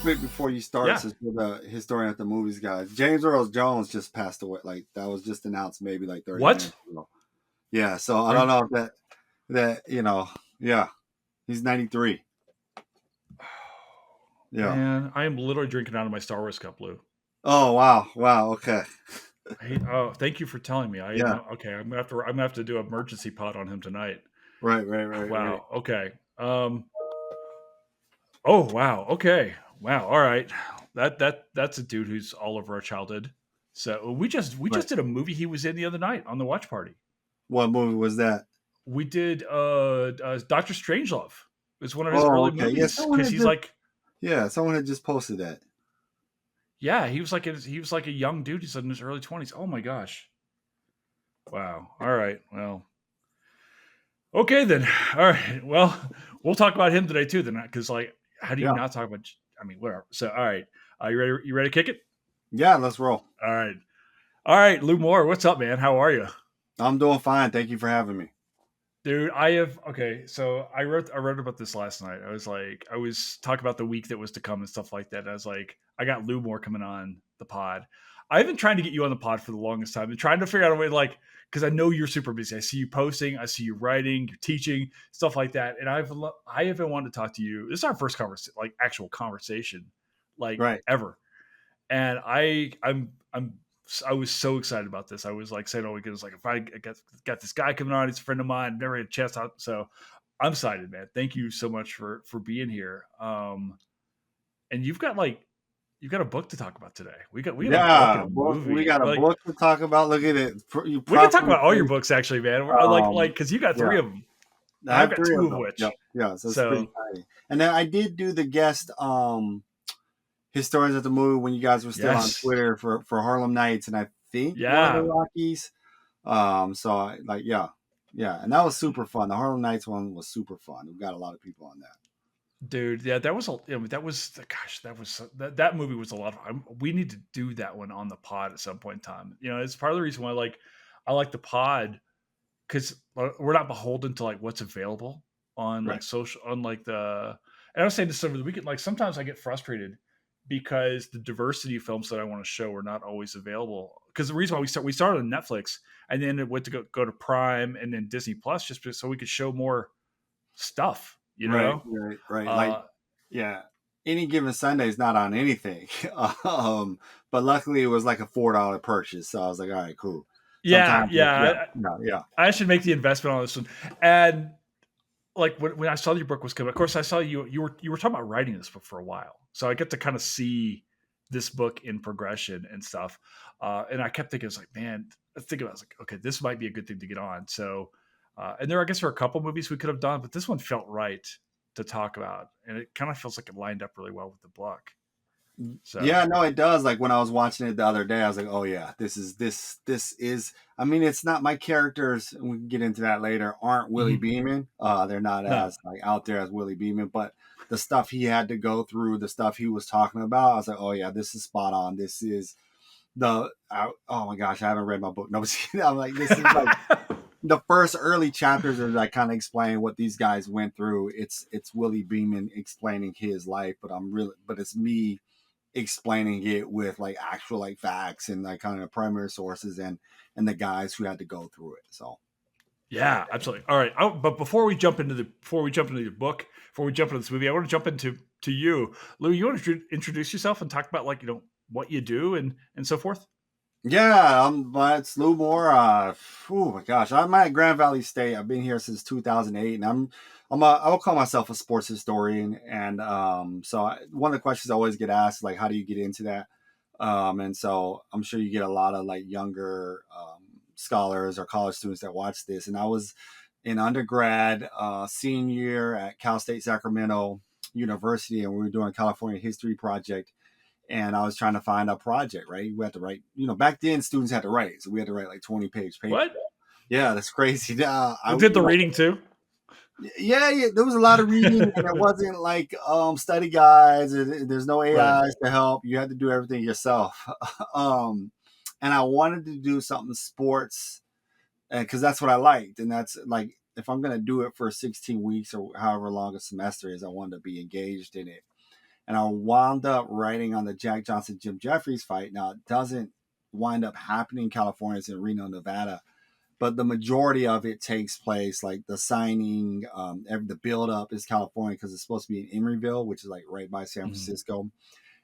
quick before you start, Yeah. since you're the historian at the movies, guys. James Earl Jones just passed away. Like that was just announced maybe like 30 What? minutes ago. Yeah, so I Are don't you? know if yeah, he's 93. Yeah. Man, I am literally drinking out of my Star Wars cup, Lou. Oh wow, wow. Okay. Oh, thank you for telling me. I am Yeah. okay. I'm gonna have to do an emergency pod on him tonight. Right. Right. Right. Right. Wow. Okay. Oh wow. Okay. Wow. All right. That's a dude who's all over our childhood. So we just Right. did a movie he was in the other night on the watch party. What movie was that? We did Doctor Strangelove. It's one of his Oh, early okay. Yeah, movies because he's like, someone had just posted that. yeah, he was like a young dude. He's in his early 20s. Oh my gosh. Wow. All right. Well, okay then. All right. Well, we'll talk about him today too. Then, because like, how do you Yeah. not talk about? I mean, whatever. So, all right. You ready? You ready to kick it? Yeah. Let's roll. All right. All right, Lou Moore. What's up, man? How are you, I'm doing fine. Thank you for having me. dude? I have okay. So I wrote about this last night. I was talking about the week that was to come and stuff like that. I was like, I got Lou Moore coming on the pod. I've been trying to get you on the pod for the longest time. I've been trying to figure out a way, like, because I know you're super busy. I see you posting, I see you writing, you're teaching, stuff like that. And I haven't wanted to talk to you. This is our first conversation, like actual conversation, like Right. ever. And I was so excited about this. I was like saying, "Oh, because like if I got this guy coming on, he's a friend of mine. Never had a chance out." So I'm excited, man. Thank you so much for being here. And you've got a book to talk about today. We got a book and Yeah. a Book. We movie. got a Like book to talk about. Look at it. You we can talk properly about all your placed. books, actually, man. I like Um. because you got Yeah. three of them. I I've have got three two of of them. which. Yep. Yeah. So it's pretty So exciting. And then I did do the guest historians at the movie when you guys were still on yes, Twitter for Harlem Nights, and I think one of the yeah. Rockies. So yeah, yeah, and that was super fun. The Harlem Nights one was super fun. We got a lot of people on that. Dude, yeah, that was a that was gosh, that movie was a lot of we need to do that one on the pod at some point in time. It's part of the reason why I like the pod because we're not beholden to like what's available on Right, like social on like the and I was saying this over the weekend, like sometimes I get frustrated because the diversity of films that I want to show are not always available. Because the reason why we started on Netflix and then it went to go to Prime and then Disney Plus so we could show more stuff, you right, know? right, right. Like Uh yeah, any given Sunday is not on anything. But luckily it was like a $4 purchase, so I was like, all right, cool. Yeah, Sometimes, yeah, yeah. yeah, yeah, I should make the investment on this one. And like when I saw your book was coming, of course I saw you were talking about writing this book for a while. So I get to kind of see this book in progression and stuff. And I kept thinking, I was like, man, I was like, okay, this might be a good thing to get on. So and I guess there are a couple movies we could have done, but this one felt right to talk about. And it kind of feels like it lined up really well with the book. So yeah. No, it does. Like when I was watching it the other day, I was like, oh yeah, this is. I mean, it's not my characters. And we can get into that later. Aren't Willie mhm. Beeman? They're not No. as like out there as Willie Beeman, but the stuff he had to go through, the stuff he was talking about, I was like, oh yeah, this is spot on. This is oh my gosh, I haven't read my book. No, I'm like, this is like the first early chapters are like kind of explaining what these guys went through. It's Willie Beeman explaining his life, but it's me explaining it with like actual like facts and like kind of primary sources and the guys who had to go through it. So Yeah, absolutely. All right, but before we jump into the book, before we jump into this movie, I want to jump into you, Lou. You want to introduce yourself and talk about like what you do and so forth. yeah, it's Lou Moore. Oh my gosh, I'm at Grand Valley State. I've been here since 2008, and I will call myself a sports historian. And one of the questions I always get asked is like, how do you get into that? And so I'm sure you get a lot of like younger scholars or college students that watch this. And I was in undergrad, senior year at Cal State Sacramento University, and we were doing a California history project. And I was trying to find a project, right? We had to write, back then students had to write. So we had to write like 20-page paper. What? Yeah, that's crazy. We did the reading too. Yeah, yeah, there was a lot of reading, and it wasn't like study guides. There's no Right. AIs to help. You had to do everything yourself. um, and I wanted to do something sports, because that's what I liked, and that's like if I'm gonna do it for 16 weeks or however long a semester is, I wanted to be engaged in it. and I wound up writing on the Jack Johnson Jim Jeffries fight. Now it doesn't wind up happening in California; it's in Reno, Nevada, but the majority of it takes place, like the signing, the build up is California because it's supposed to be in Emeryville, which is like right by San Mhm. Francisco.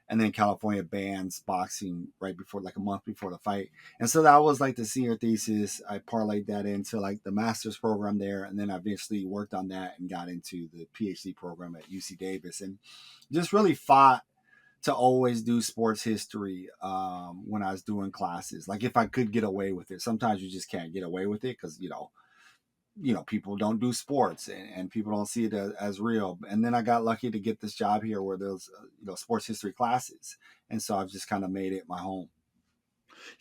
And then California bans boxing right before, like a month before the fight. And so that was like the senior thesis. I parlayed that into like the master's program there. And then I eventually worked on that and got into the PhD program at UC Davis, and just really fought to always do sports history when I was doing classes. Like if I could get away with it, sometimes you just can't get away with it because people don't do sports, and people don't see it as real. And then I got lucky to get this job here where there's sports history classes, and so I've just kind of made it my home.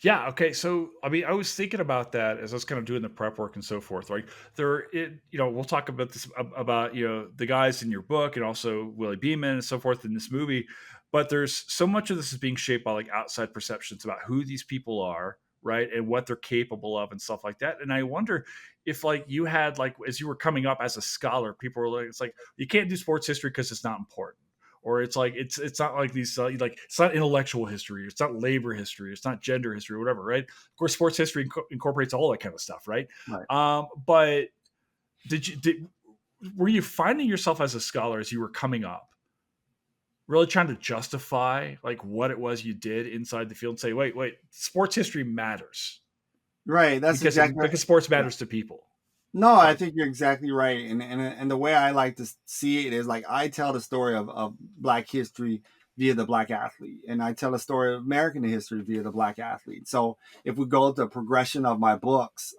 Yeah. Okay. So, I mean, I was thinking about that as I was kind of doing the prep work and so forth. Like, we'll talk about this about the guys in your book and also Willie Beeman and so forth in this movie. But there's so much of this is being shaped by like outside perceptions about who these people are, right, and what they're capable of and stuff like that. And I wonder if like you had like as you were coming up as a scholar, people were like, it's like you can't do sports history because it's not important, or it's like it's not like these like it's not intellectual history, it's not labor history, it's not gender history, whatever, right? Of course, sports history incorporates all that kind of stuff, right? Right. But did were you finding yourself as a scholar as you were coming up really trying to justify like what it was you did inside the field and say, wait, sports history matters Right. That's because exactly right. sports Yeah. matters to people, No, I right? think you're exactly right, and the way I like to see it is like I tell the story of Black history via the Black athlete, and I tell the story of American history via the Black athlete. So if we go to the progression of my books,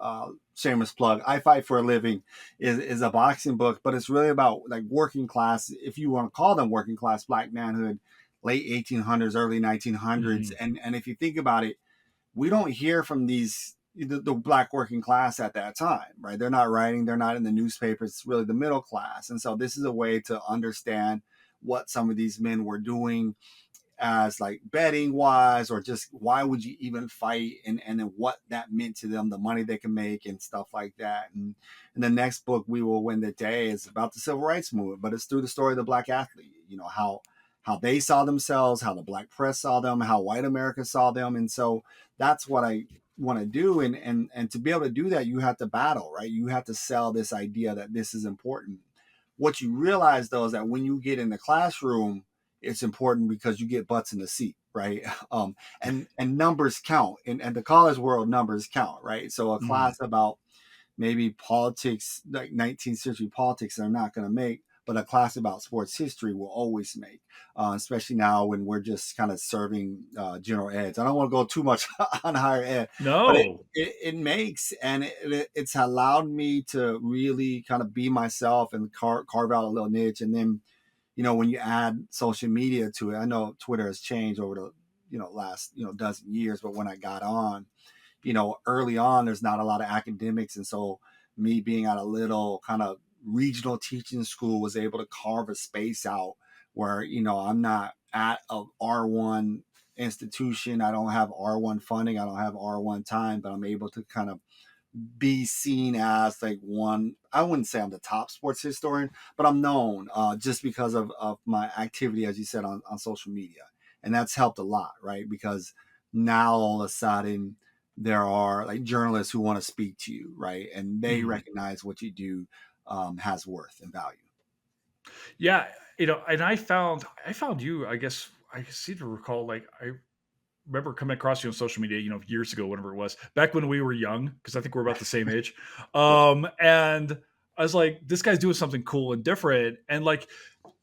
shameless plug, I Fight for a Living is a boxing book, but it's really about like working class, if you want to call them working class, Black manhood, late 1800s, early 1900s, Mm-hmm. and if you think about it, we don't hear from the black working class at that time, right? They're not writing, they're not in the newspapers. It's really the middle class, and so this is a way to understand what some of these men were doing as like betting wise, or just why would you even fight, and then what that meant to them, the money they can make and stuff like that. And the next book, We Will Win the Day, is about the civil rights movement, but it's through the story of the black athlete, how they saw themselves, how the black press saw them, how white America saw them. And so that's what I want to do. And to be able to do that, you have to battle, right? You have to sell this idea that this is important. What you realize though is that when you get in the classroom, it's important because you get butts in the seat, right? And numbers count. And the college world, numbers count, right? So a Mm-hmm. class about maybe politics, like 19th century politics, they're not going to make, but a class about sports history will always make, especially now when we're just kind of serving general eds. I don't want to go too much on higher ed, but No. it makes, and it's allowed me to really kind of be myself and carve out a little niche. And then, when you add social media to it, I know Twitter has changed over the, last, dozen years, but when I got on, early on, there's not a lot of academics. And so me being at a little kind of regional teaching school was able to carve a space out where, I'm not at a R1 institution. I don't have R1 funding. I don't have R1 time, but I'm able to kind of be seen as like one. I wouldn't say I'm the top sports historian, but I'm known just because of my activity, as you said, on social media. And that's helped a lot, right? Because now all of a sudden there are like journalists who want to speak to you, right? And they Mm-hmm. recognize what you do has worth and value. Yeah, and I found you. I guess I seem to recall like I remember coming across you on social media, years ago, whenever it was, back when we were young, because I think we're about the same age. Yeah. And I was like, this guy's doing something cool and different, and like,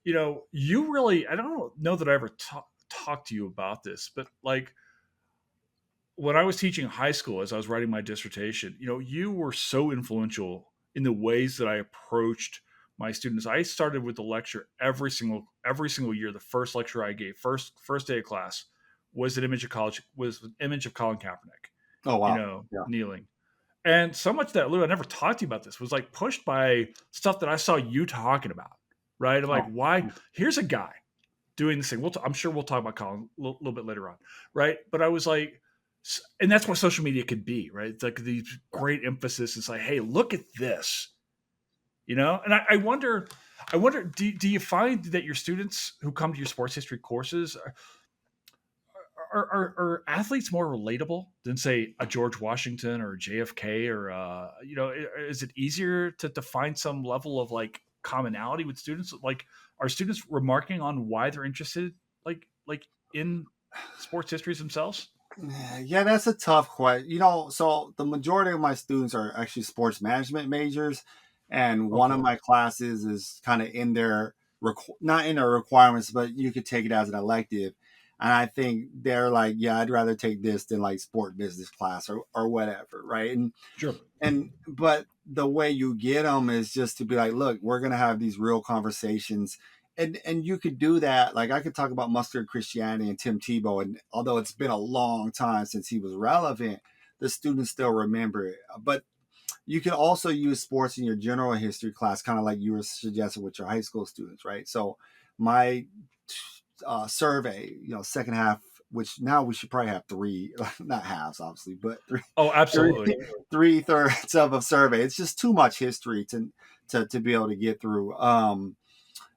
you really, I don't know that I ever talked to you about this, but like when I was teaching high school, as I was writing my dissertation, you were so influential in the ways that I approached my students. I started with the lecture every single year. The first lecture I gave, first day of class, was an image of Colin Kaepernick, Oh wow. Yeah. kneeling. And so much that Lou, I never talked to you about this, was like pushed by stuff that I saw you talking about. Right? I'm like, Oh. why? Here's a guy doing this thing. I'm sure we'll talk about Colin a little bit later on, right? But I was like, and that's what social media could be, right? It's like these Yeah. great emphasis. It's like, hey, look at this, And I wonder. I wonder, do you find that your students who come to your sports history courses are athletes more relatable than say a George Washington or JFK or is it easier to find some level of like commonality with students? Like, are students remarking on why they're interested like in sports histories themselves? Yeah, that's a tough question. So the majority of my students are actually sports management majors, and Oh, one of cool. my classes is kind of in their not in their requirements, but you could take it as an elective. And I think they're like, yeah, I'd rather take this than like sport business class or whatever, right? Sure. And but the way you get them is just to be like, look, we're gonna have these real conversations, and you could do that. Like I could talk about Mustard Christianity and Tim Tebow, and although it's been a long time since he was relevant, the students still remember it. But you can also use sports in your general history class, kind of like you were suggesting with your high school students, right? So my survey, second half, which now we should probably have three, not halves, obviously, but Oh, three, absolutely. three-thirds of a survey. It's just too much history to be able to get through.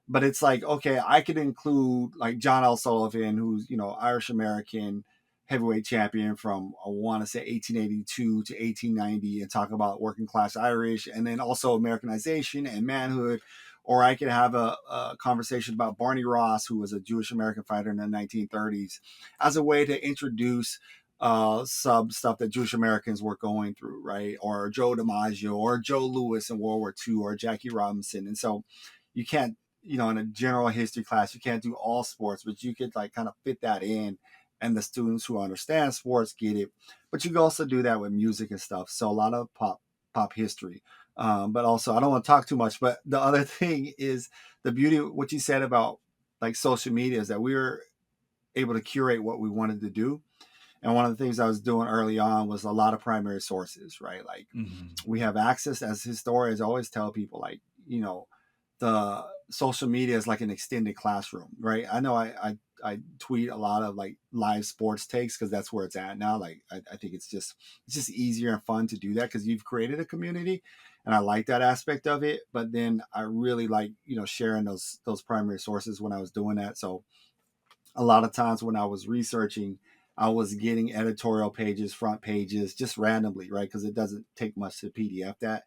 But it's like, okay, I could include like John L. Sullivan, who's Irish American heavyweight champion from I want to say 1882 to 1890, and talk about working class Irish, and then also Americanization and manhood. Or I could have a conversation about Barney Ross, who was a Jewish American fighter in the 1930s, as a way to introduce sub stuff that Jewish Americans were going through, right? Or Joe DiMaggio, or Joe Louis in World War II, or Jackie Robinson. And so you can't, in a general history class, you can't do all sports, but you could like kind of fit that in, and the students who understand sports get it. But you can also do that with music and stuff. So a lot of pop history. But also, I don't want to talk too much. But the other thing is the beauty of what you said about like social media is that we were able to curate what we wanted to do. And one of the things I was doing early on was a lot of primary sources, right? Like Hmm. we have access as historians. I always tell people, like, the social media is like an extended classroom, right? I know I tweet a lot of like live sports takes because that's where it's at now. Like I think it's just easier and fun to do that because you've created a community, and I like that aspect of it. But then I really like sharing those primary sources when I was doing that. So a lot of times when I was researching, I was getting editorial pages, front pages, just randomly, right? Because it doesn't take much to PDF that.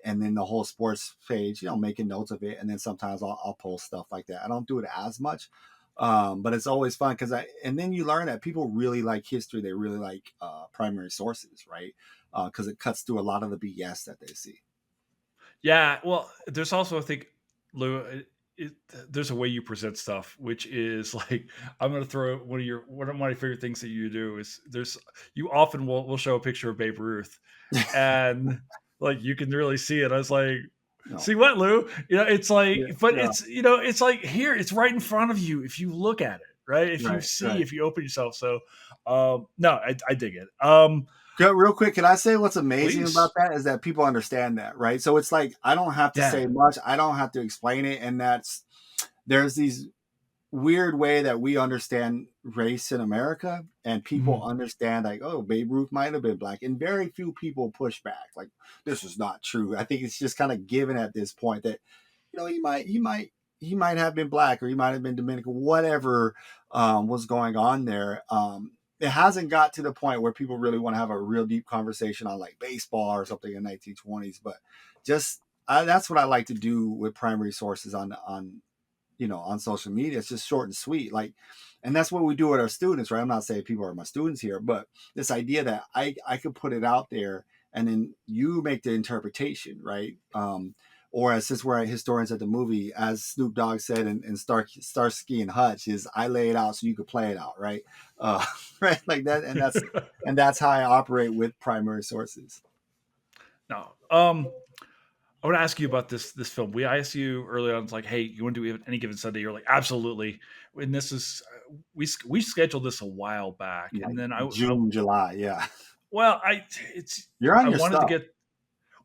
And then the whole sports page, making notes of it. And then sometimes I'll post stuff like that. I don't do it as much, but it's always fun and then you learn that people really like history. They really like primary sources, right? Because it cuts through a lot of the BS that they see. Yeah, well, there's also I think, Lou, it, there's a way you present stuff, which is like I'm going to throw one of my favorite things that you do is you often will show a picture of Babe Ruth, and like you can really see it. I was like, No. see what, Lou? It's Yeah. like, but Yeah. it's like here, it's right in front of you if you look at it, right? Right. Right. If you open yourself. So, no, I dig it. Real quick, can I say what's amazing about Please, that is that people understand that, right? So it's like I don't have to say yeah. much, I don't have to explain it, and there's these weird way that we understand race in America, and people Mhm. understand like, oh, Babe Ruth might have been black, and very few people push back. Like this is not true. I think it's just kind of given at this point that he might have been black, or he might have been Dominican, whatever was going on there. It hasn't got to the point where people really want to have a real deep conversation on like baseball or something in the 1920s, but just that's what I like to do with primary sources on social media. It's just short and sweet, like, and that's what we do with our students, right? I'm not saying people are my students here, but this idea that I could put it out there, and then you make the interpretation, right? Or as since we're historians at the movie, as Snoop Dogg said in Starsky and Hutch, is I lay it out so you could play it out, right? Right, like that, and that's how I operate with primary sources. No. I want to ask you about this film. I asked you early on, it's like, hey, you want to do any given Sunday? You're like, absolutely. And this is we scheduled this a while back, and Like then I June, July, yeah. well, it's You're on I your wanted to stuff. get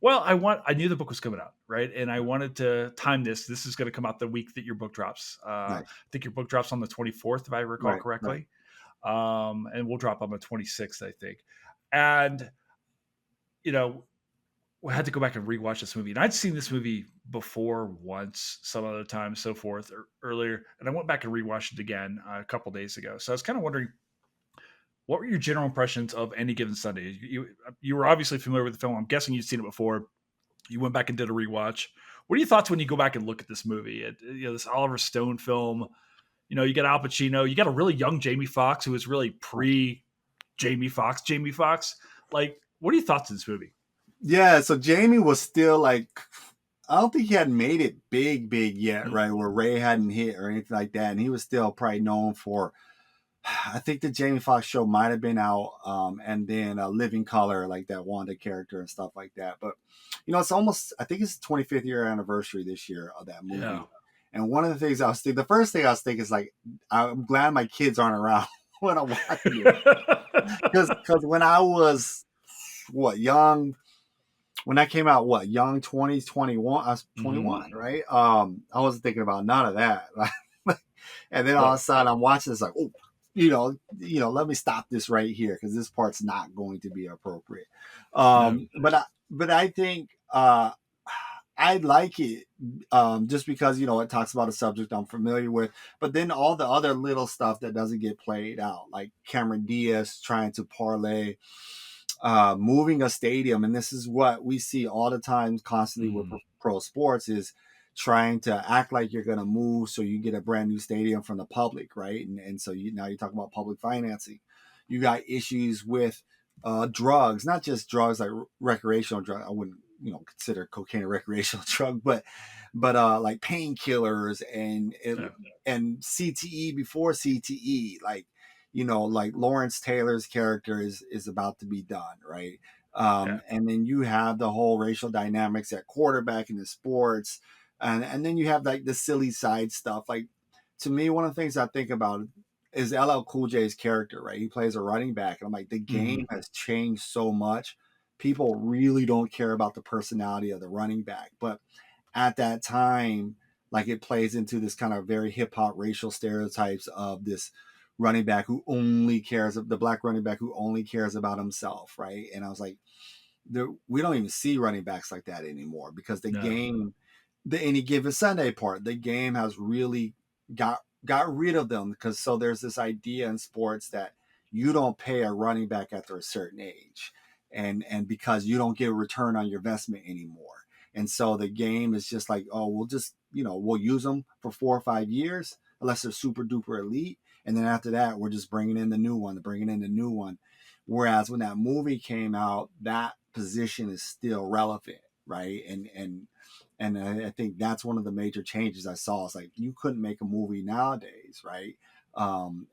I knew the book was coming out, right? And I wanted to time this. This is going to come out the week that your book drops. I Nice. think your book drops on the 24th, if I recall Right, right. correctly. And we'll drop on the 26th, I think. And you know, I had to go back and rewatch this movie, and I'd seen this movie before once, some other time, so forth, or earlier, and I went back and rewatched it again a couple days ago. So I was kind of wondering, what were your general impressions of Any Given Sunday? You were obviously familiar with the film. I'm guessing you'd seen it before. You went back and did a rewatch. What are your thoughts when you go back and look at this movie? This Oliver Stone film. You got Al Pacino. You got a really young Jamie Foxx, who was really pre Jamie Foxx. Jamie Foxx. Like, what are your thoughts on this movie? Yeah, so Jamie was still like, I don't think he had made it big yet, right? Where Ray hadn't hit or anything like that, and he was still probably known for. I think the Jamie Foxx show might have been out, and then Living Color, like that Wanda character and stuff like that. But it's almost. I think it's the 25th year anniversary this year of that Yeah. movie. And one of the things I was thinking, the first thing I was thinking is like, I'm glad my kids aren't around when I'm watching it, because when I was young, when that came out, young 20s, 21, I was 21, right? I wasn't thinking about none of that. And then all of a sudden I'm watching this like, oh, let me stop this right here because this part's not going to be appropriate. No. But I think I like it just because it talks about a subject I'm familiar with. But then all the other little stuff that doesn't get played out, like Cameron Diaz trying to parlay moving a stadium, and this is what we see all the time constantly with pro sports, is trying to act like you're going to move so you get a brand new stadium from the public, right? And so now you talk about public financing. You got issues with drugs, not just drugs like recreational drugs. I wouldn't consider cocaine a recreational drug, but like painkillers and CTE before CTE, like Lawrence Taylor's character is about to be done, right? Yeah. And then you have the whole racial dynamics at quarterback in the sports, and then you have like the silly side stuff. Like, to me, one of the things I think about is LL Cool J's character, right? He plays a running back, and I'm like, the game has changed so much. People really don't care about the personality of the running back, but at that time, like, it plays into this kind of very hip hop racial stereotypes of this running back who only cares, the black running back who only cares about himself, right? And I was like, we don't even see running backs like that anymore, because the No. game, the Any Given Sunday part, the game has really got rid of them, because so there's this idea in sports that you don't pay a running back after a certain age, and because you don't get a return on your investment anymore. And so the game is just like, oh, we'll just, we'll use them for 4 or 5 years unless they're super duper elite. And then after that, we're just bringing in the new one, bringing in the new one. Whereas when that movie came out, that position is still relevant, right? And I think that's one of the major changes I saw. It's like, you couldn't make a movie nowadays, right?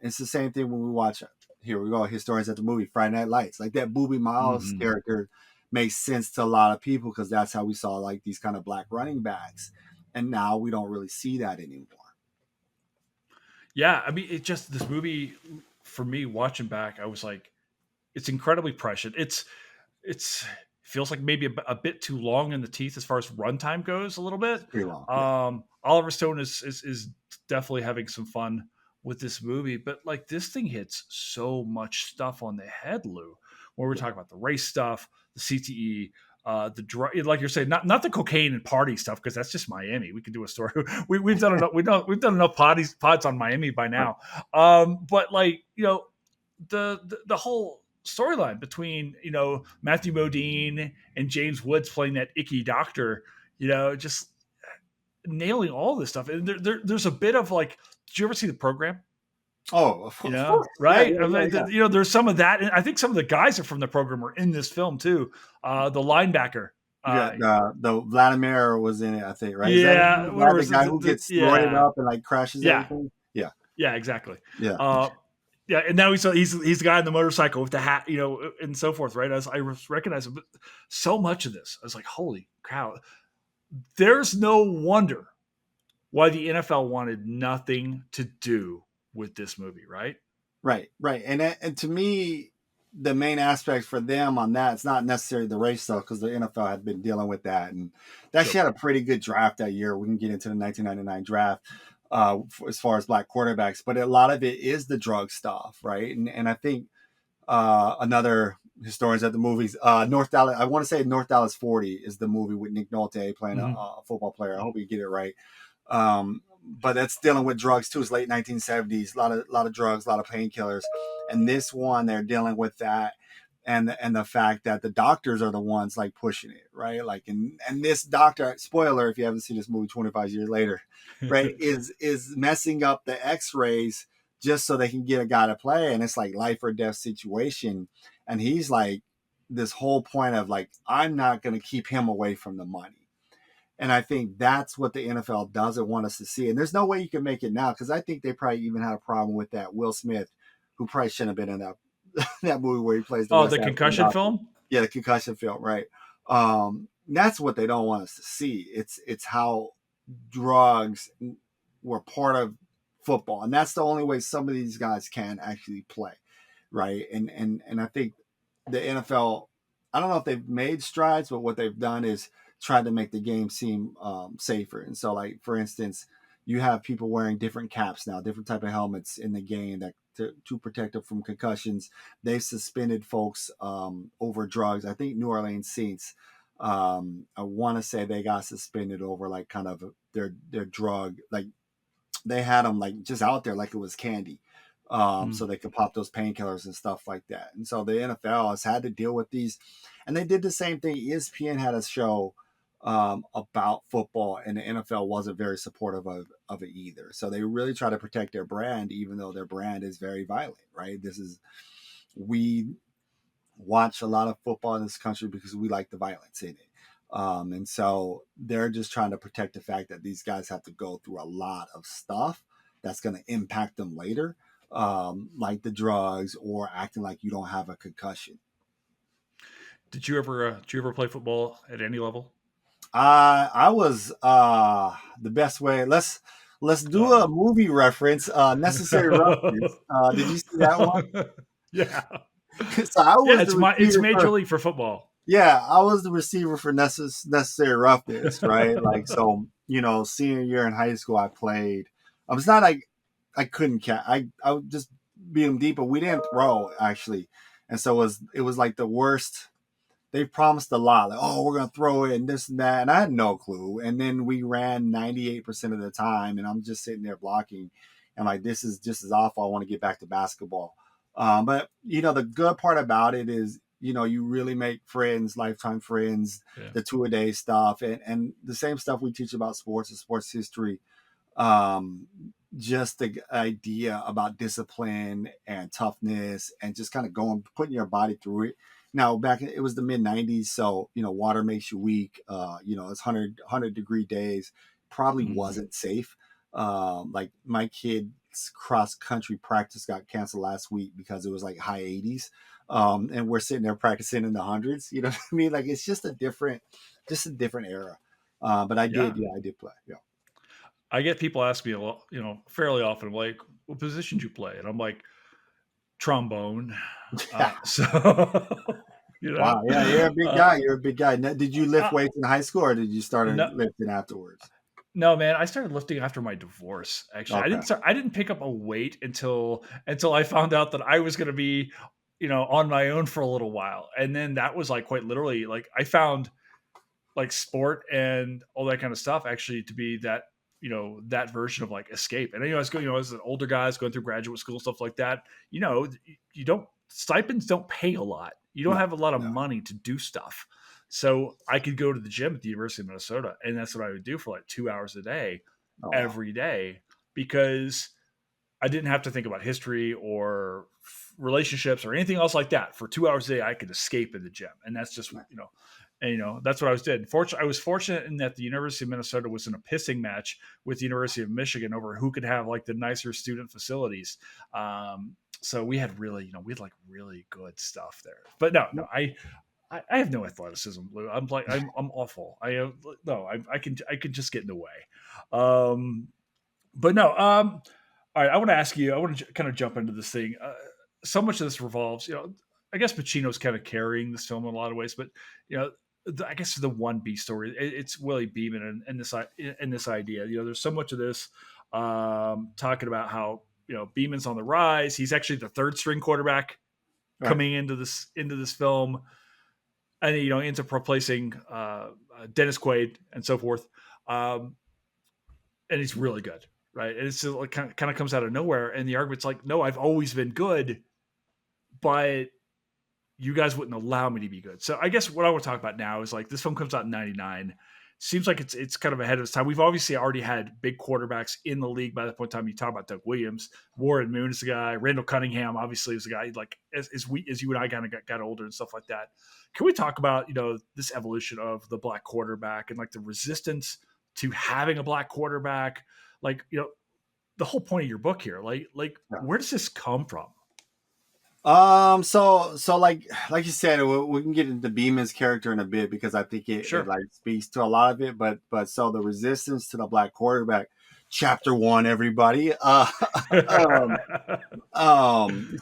It's the same thing when we watch, here we go, historians at the movie, Friday Night Lights. Like, that Booby Miles character makes sense to a lot of people because that's how we saw like these kind of black running backs. And now we don't really see that anymore. Yeah, I mean, it just, this movie, for me, watching back, I was like, it's incredibly prescient. It's feels like maybe a bit too long in the teeth as far as runtime goes, a little bit. It's pretty long. Yeah. Oliver Stone is definitely having some fun with this movie, but like, this thing hits so much stuff on the head, Lou. When we're talking about the race stuff, the CTE, the drug, like you're saying, not the cocaine and party stuff, because that's just Miami. We could do a story. We've done enough. We've done enough pods on Miami by now. But like, the whole storyline between Matthew Modine and James Woods playing that icky doctor, just nailing all this stuff. And there's a bit of like, did you ever see The Program? Oh, of course. Right? Yeah. There's some of that, and I think some of the guys are from The Program are in this film too. The linebacker. Yeah, the Vladimir was in it, I think, right? Is that Yeah, whatever. the guy who gets roided Yeah, up and like crashes yeah, everything? Yeah, yeah, exactly. yeah, Uh, yeah, and now he's the guy on the motorcycle with the hat, and so forth, right? I recognize him, but so much of this, I was like, holy cow! There's no wonder why the NFL wanted nothing to do with this movie, right? right. And to me, the main aspect for them on that, it's not necessarily the race stuff, because the NFL had been dealing with that, and they actually had a pretty good draft that year. We can get into the 1999 draft as far as black quarterbacks, but a lot of it is the drug stuff, right? And I think another historians at the movies. North Dallas. I want to say North Dallas 40 is the movie with Nick Nolte playing Mm-hmm. a football player. I hope you get it right. But that's dealing with drugs too. It's late 1970s. A lot of drugs, a lot of painkillers, and this one they're dealing with that. And the fact that the doctors are the ones like pushing it, right? Like and this doctor, spoiler if you haven't seen this movie 25 years later, right, is messing up the X-rays just so they can get a guy to play, and it's like life or death situation, and he's like this whole point of like I'm not going to keep him away from the money, and I think that's what the NFL doesn't want us to see. And there's no way you can make it now because I think they probably even had a problem with that Will Smith, who probably shouldn't have been in that that movie where he plays the Oh, West the African concussion doctor. film. Yeah, the concussion film, right? That's what they don't want us to see. It's how drugs were part of football, and that's the only way some of these guys can actually play, right? And I think the NFL, I don't know if they've made strides, but what they've done is tried to make the game seem safer. And so, like for instance, you have people wearing different caps now, different type of helmets in the game that to protect them from concussions. They've suspended folks over drugs. I think New Orleans Saints. I want to say they got suspended over like kind of their drug, like they had them like just out there like it was candy, Mm. so they could pop those painkillers and stuff like that. And so the NFL has had to deal with these, and they did the same thing. ESPN had a show about football, and the NFL wasn't very supportive of it either. So they really try to protect their brand, even though their brand is very violent. Right? This is we watch a lot of football in this country because we like the violence in it. And so they're just trying to protect the fact that these guys have to go through a lot of stuff that's going to impact them later, like the drugs or acting like you don't have a concussion. Did you ever play football at any level? I was the best way. Let's do Oh. a movie reference. Necessary Roughness. Did you see that one? Yeah. So I Yeah, was the it's receiver Major for. League for football. Yeah, I was the receiver for necessary roughness, right? Like, so senior year in high school, I played. It's not like I couldn't catch. I would just beat them deep, but we didn't throw actually, and so it was like the worst. They promised a lot, like, oh, we're gonna throw it and this and that, and I had no clue. And then we ran 98% of the time, and I'm just sitting there blocking, and like this is just as awful. I want to get back to basketball. But the good part about it is you really make friends, lifetime friends, Yeah. the two-a-day stuff, and the same stuff we teach about sports and sports history. um, just the idea about discipline and toughness and just kind of going putting your body through it. Now back it was the mid 90s, so water makes you weak. It's 100 degree days, probably Mm. wasn't safe. Like my kid's cross country practice got canceled last week because it was like high 80s, and we're sitting there practicing in the hundreds. You know what I mean? Like it's just a different era. But Yeah. I did play. Yeah. I get people ask me a lot, fairly often, like, what position do you play? And I'm like, trombone. So, you know, Wow, yeah, you're a big uh, guy. You're a big guy. Now, did you lift uh, weights in high school, or did you start no, lifting afterwards? no, man, I started lifting after my divorce. Actually, Okay, I didn't pick up a weight until I found out that I was going to be, on my own for a little while. And then that was like quite literally like I found like sport and all that kind of stuff actually to be that version of like escape. And I was going, as an older guy, I was going through graduate school, stuff like that. You don't stipends don't pay a lot. You don't no, have a lot of no, money to do stuff. So I could go to the gym at the University of Minnesota, and that's what I would do for like 2 hours a day, oh wow, every day, because I didn't have to think about history or relationships or anything else like that. For 2 hours a day, I could escape in the gym, and that's just nice. and that's what I was did. I was fortunate in that the University of Minnesota was in a pissing match with the University of Michigan over who could have like the nicer student facilities. So we had like really good stuff there. But no, I have no athleticism, Lou. I'm awful. I have no. I can just get in the way. But no. All right. I want to ask you. I want to kind of jump into this thing. So much of this revolves. I guess Pacino's kind of carrying this film in a lot of ways, but you know. I guess the one B story. It's Willie Beeman and this idea. There's so much of this talking about how Beeman's on the rise. He's actually the third string quarterback Right. coming into this film, and ends up replacing Dennis Quaid and so forth. Um, and he's really good, right? And it's just like kind of comes out of nowhere, and the argument's like, no, I've always been good, but you guys wouldn't allow me to be good. So I guess what I want to talk about now is like this film comes out in '99. Seems like it's kind of ahead of its time. We've obviously already had big quarterbacks in the league by the point in time. You talk about Doug Williams, Warren Moon is the guy, Randall Cunningham obviously is the guy. Like as you and I kind of got older and stuff like that. Can we talk about this evolution of the black quarterback and like the resistance to having a black quarterback? Like the whole point of your book here. Like Yeah. where does this come from? So like you said, we can get into Beeman's character in a bit because I think it Sure. like speaks to a lot of it. But so the resistance to the black quarterback, chapter one, everybody. Um,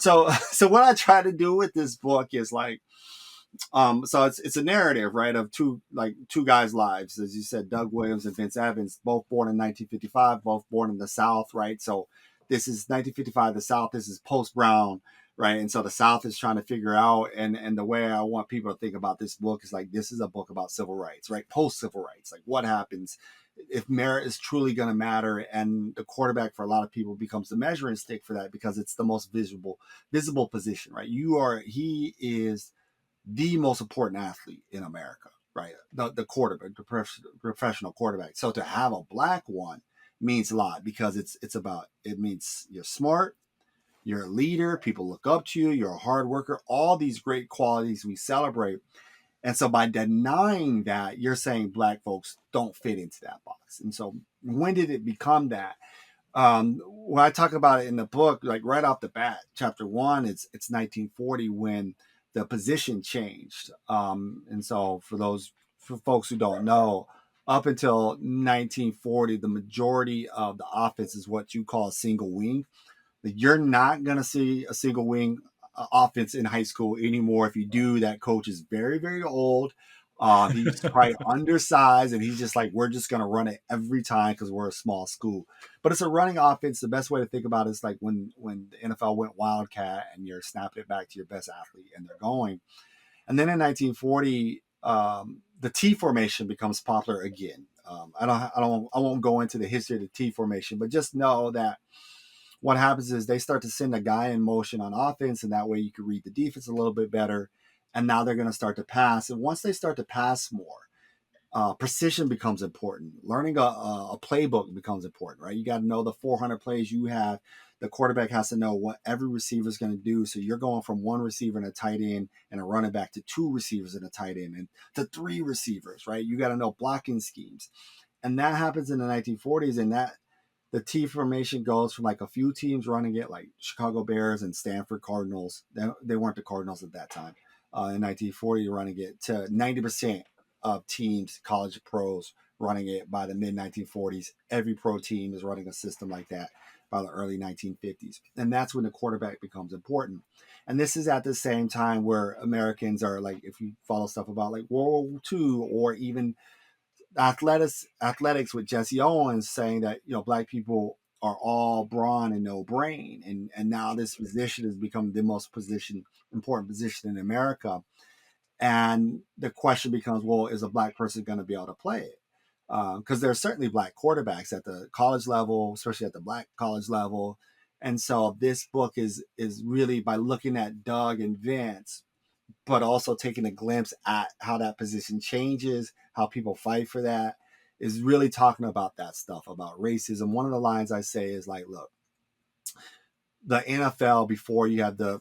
so what I try to do with this book is like, so it's a narrative, right, of two guys' lives, as you said, Doug Williams and Vince Evans, both born in 1955, both born in the South, right? So this is 1955, the South. This is post Brown, right? And so the South is trying to figure out, and the way I want people to think about this book is like this is a book about civil rights, right? Post civil rights, like what happens if merit is truly going to matter, and the quarterback for a lot of people becomes the measuring stick for that because it's the most visible position, right? He is the most important athlete in America, right? The quarterback, the professional quarterback. So to have a black one means a lot because it means you're smart, you're a leader, people look up to you, you're a hard worker, all these great qualities we celebrate. And so by denying that, you're saying black folks don't fit into that box. And so when did it become that? When I talk about it in the book, like right off the bat, chapter one, it's 1940 when the position changed. And so for folks who don't know, up until 1940, the majority of the offense is what you call a single wing. You're not going to see a single wing offense in high school anymore. If you do, that coach is very, very old. He's probably undersized, and he's just like, we're just going to run it every time because we're a small school. But it's a running offense. The best way to think about it is like when the NFL went Wildcat and you're snapping it back to your best athlete and they're going. And then in 1940, the T formation becomes popular again. I won't go into the history of the T formation, but just know that what happens is they start to send a guy in motion on offense, and that way you can read the defense a little bit better. And now they're going to start to pass. And once they start to pass more, precision becomes important. Learning a playbook becomes important, right? You got to know the 400 plays you have. The quarterback has to know what every receiver is going to do. So you're going from one receiver and a tight end and a running back to two receivers and a tight end and to three receivers, right? You got to know blocking schemes. And that happens in the 1940s. And that the T formation goes from like a few teams running it, like Chicago Bears and Stanford Cardinals. They weren't the Cardinals at that time. In 1940, running it to 90% of teams, college pros, running it by the mid 1940s. Every pro team is running a system like that by the early 1950s. And that's when the quarterback becomes important. And this is at the same time where Americans are like, if you follow stuff about like World War II or even athletics with Jesse Owens saying that black people are all brawn and no brain, and now this position has become the most important position in America, and the question becomes, well, is a black person going to be able to play it? Because there's certainly black quarterbacks at the college level, especially at the black college level, and so this book is really by looking at Doug and Vince but also taking a glimpse at how that position changes, how people fight for that, is really talking about that stuff, about racism. One of the lines I say is like, look, the NFL before you had the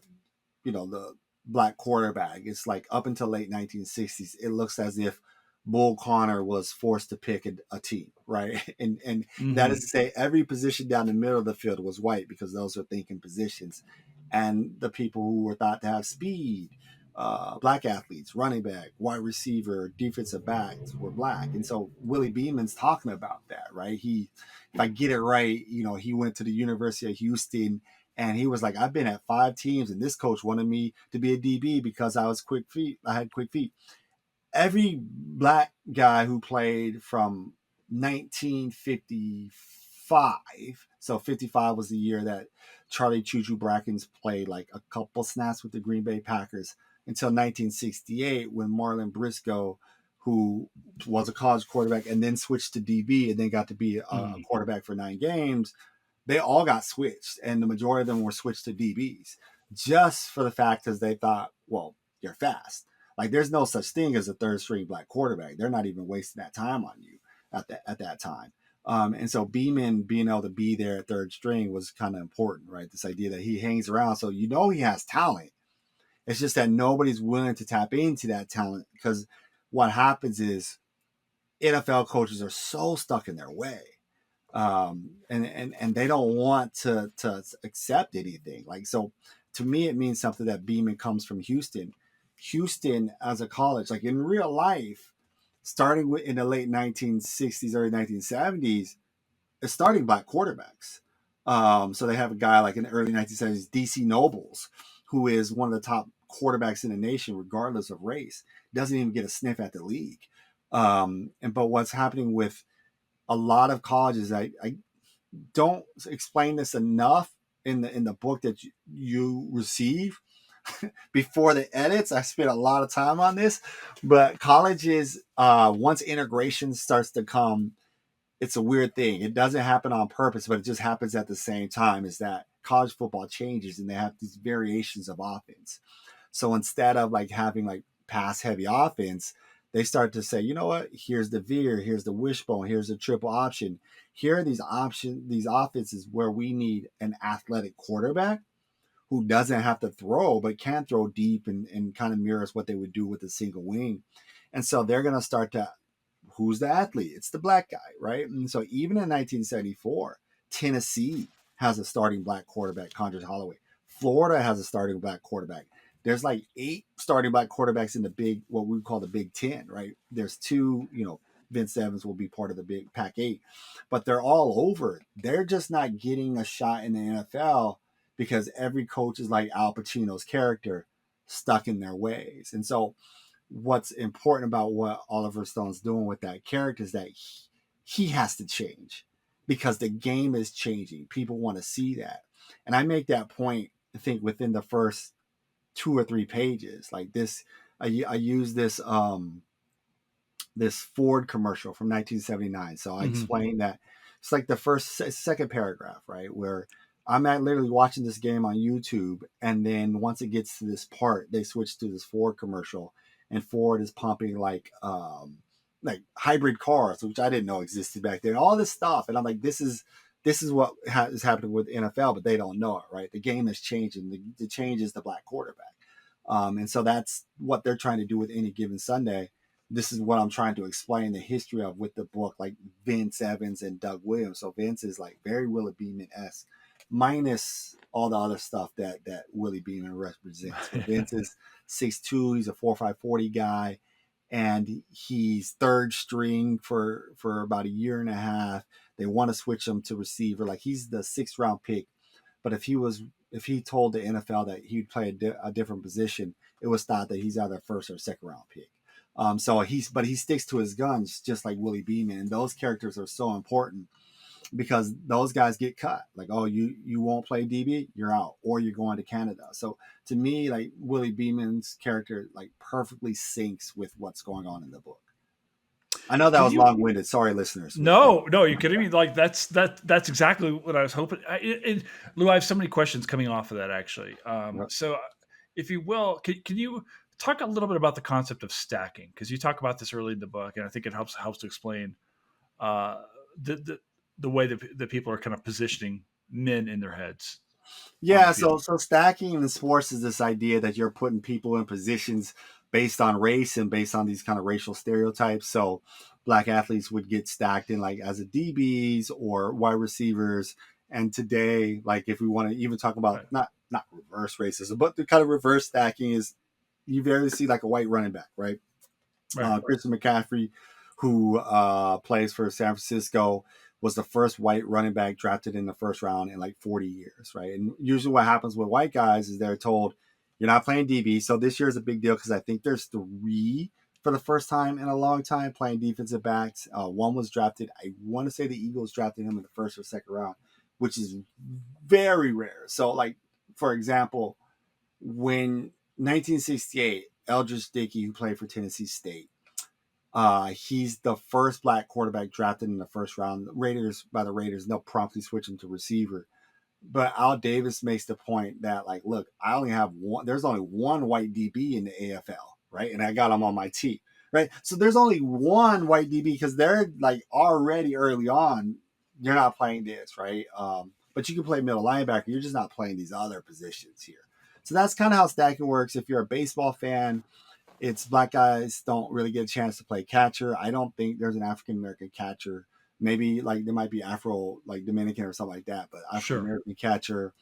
black quarterback, it's like up until late 1960s, it looks as if Bull Connor was forced to pick a team, right? And that is Mm-hmm. to say every position down the middle of the field was white because those are thinking positions. And the people who were thought to have speed, black athletes, running back, wide receiver, defensive backs were black. And so Willie Beeman's talking about that, right? If I get it right, he went to the University of Houston and he was like, I've been at 5 teams, and this coach wanted me to be a DB because I was quick feet. I had quick feet. Every black guy who played from 1955 55. So 55 was the year that Charlie Choo Choo Brackens played like a couple snaps with the Green Bay Packers until 1968 when Marlon Briscoe, who was a college quarterback and then switched to DB and then got to be a Mm. quarterback for 9 games, they all got switched, and the majority of them were switched to DBs just for the fact that they thought, well, you're fast. Like there's no such thing as a third string black quarterback. They're not even wasting that time on you at that time. And so Beeman being able to be there at third string was kind of important, right? This idea that he hangs around, so you know he has talent. It's just that nobody's willing to tap into that talent because what happens is NFL coaches are so stuck in their way, and they don't want to accept anything. Like so, to me, it means something that Beeman comes from Houston. Houston as a college, like in real life, starting with in the late 1960s, early 1970s, is starting black quarterbacks. So they have a guy like in the early 1970s, DC Nobles, who is one of the top quarterbacks in the nation, regardless of race, doesn't even get a sniff at the league. And but what's happening with a lot of colleges, I don't explain this enough in the book that you receive before the edits. I spent a lot of time on this, but colleges, once integration starts to come, it's a weird thing. It doesn't happen on purpose, but it just happens at the same time. Is that college football changes and they have these variations of offense. So instead of like having like pass heavy offense, they start to say, you know what? Here's the veer, here's the wishbone, here's the triple option. Here are these offenses where we need an athletic quarterback who doesn't have to throw, but can throw deep and kind of mirrors what they would do with a single wing. And so they're going to start to, who's the athlete? It's the black guy, right? And so even in 1974, Tennessee has a starting black quarterback, Condrez Holloway. Florida has a starting black quarterback. There's like 8 starting black quarterbacks in the big, what we call the Big Ten, right? There's 2, Vince Evans will be part of the big Pac 8, but they're all over. They're just not getting a shot in the NFL because every coach is like Al Pacino's character, stuck in their ways. And so what's important about what Oliver Stone's doing with that character is that he has to change because the game is changing. People want to see that. And I make that point, I think, within the first 2 or 3 pages. Like this, I use this Ford commercial from 1979. So I Mm-hmm. explained that it's like the second paragraph, right? Where I'm at literally watching this game on YouTube. And then once it gets to this part, they switch to this Ford commercial and Ford is pumping like hybrid cars, which I didn't know existed back then, all this stuff. And I'm like, this is what is happening with NFL, but they don't know it, right? The game is changing. The change is the black quarterback. And so that's what they're trying to do with Any Given Sunday. This is what I'm trying to explain the history of with the book, like Vince Evans and Doug Williams. So Vince is like very Willie Beeman-esque, minus all the other stuff that Willie Beeman represents. But Vince is 6'2", he's a 4.5 40 guy, and he's third string for about a year and a half. They want to switch him to receiver, like he's the 6th round pick. But if he told the NFL that he'd play a different position, it was thought that he's either first or second round pick. So he sticks to his guns just like Willie Beeman, and those characters are so important because those guys get cut. Like, oh, you won't play DB, you're out, or you're going to Canada. So to me, like Willie Beeman's character like perfectly syncs with what's going on in the book. I know that Can was you? long winded. Sorry, listeners. No, you're kidding me. Like that's exactly what I was hoping. Lou, I have so many questions coming off of that actually. So, if you will, can you talk a little bit about the concept of stacking? Because you talk about this early in the book, and I think it helps to explain uh, the, the the way that people are kind of positioning men in their heads on the Yeah, so field. so stacking in sports is this idea that you're putting people in positions based on race and based on these kind of racial stereotypes. So black athletes would get stacked in like as a DBs or wide receivers. And today, like if we want to even talk about Right, not reverse racism, but the kind of reverse stacking is you rarely see like a white running back, right? right, Christian McCaffrey, who plays for San Francisco, was the first white running back drafted in the first round in like 40 years, right? And usually what happens with white guys is they're told, you're not playing DB. So this year is a big deal because I think there's 3 for the first time in a long time playing defensive backs. One was drafted. I want to say the Eagles drafted him in the first or second round, which is very rare. So, like for example, when 1968, Eldridge Dickey, who played for Tennessee State, he's the first black quarterback drafted in the first round. Raiders, they'll promptly switch him to receiver. But Al Davis makes the point that, like, look, I only have one. There's only one white DB in the AFL, right? And I got him on my team, right? So there's only one white DB because they're like already early on. You're not playing this, right? But you can play middle linebacker. You're just not playing these other positions here. So that's kind of how stacking works. If you're a baseball fan, it's black guys don't really get a chance to play catcher. I don't think there's an African American catcher. Maybe like there might be Afro, like Dominican or something like that, but African Sure. American catcher.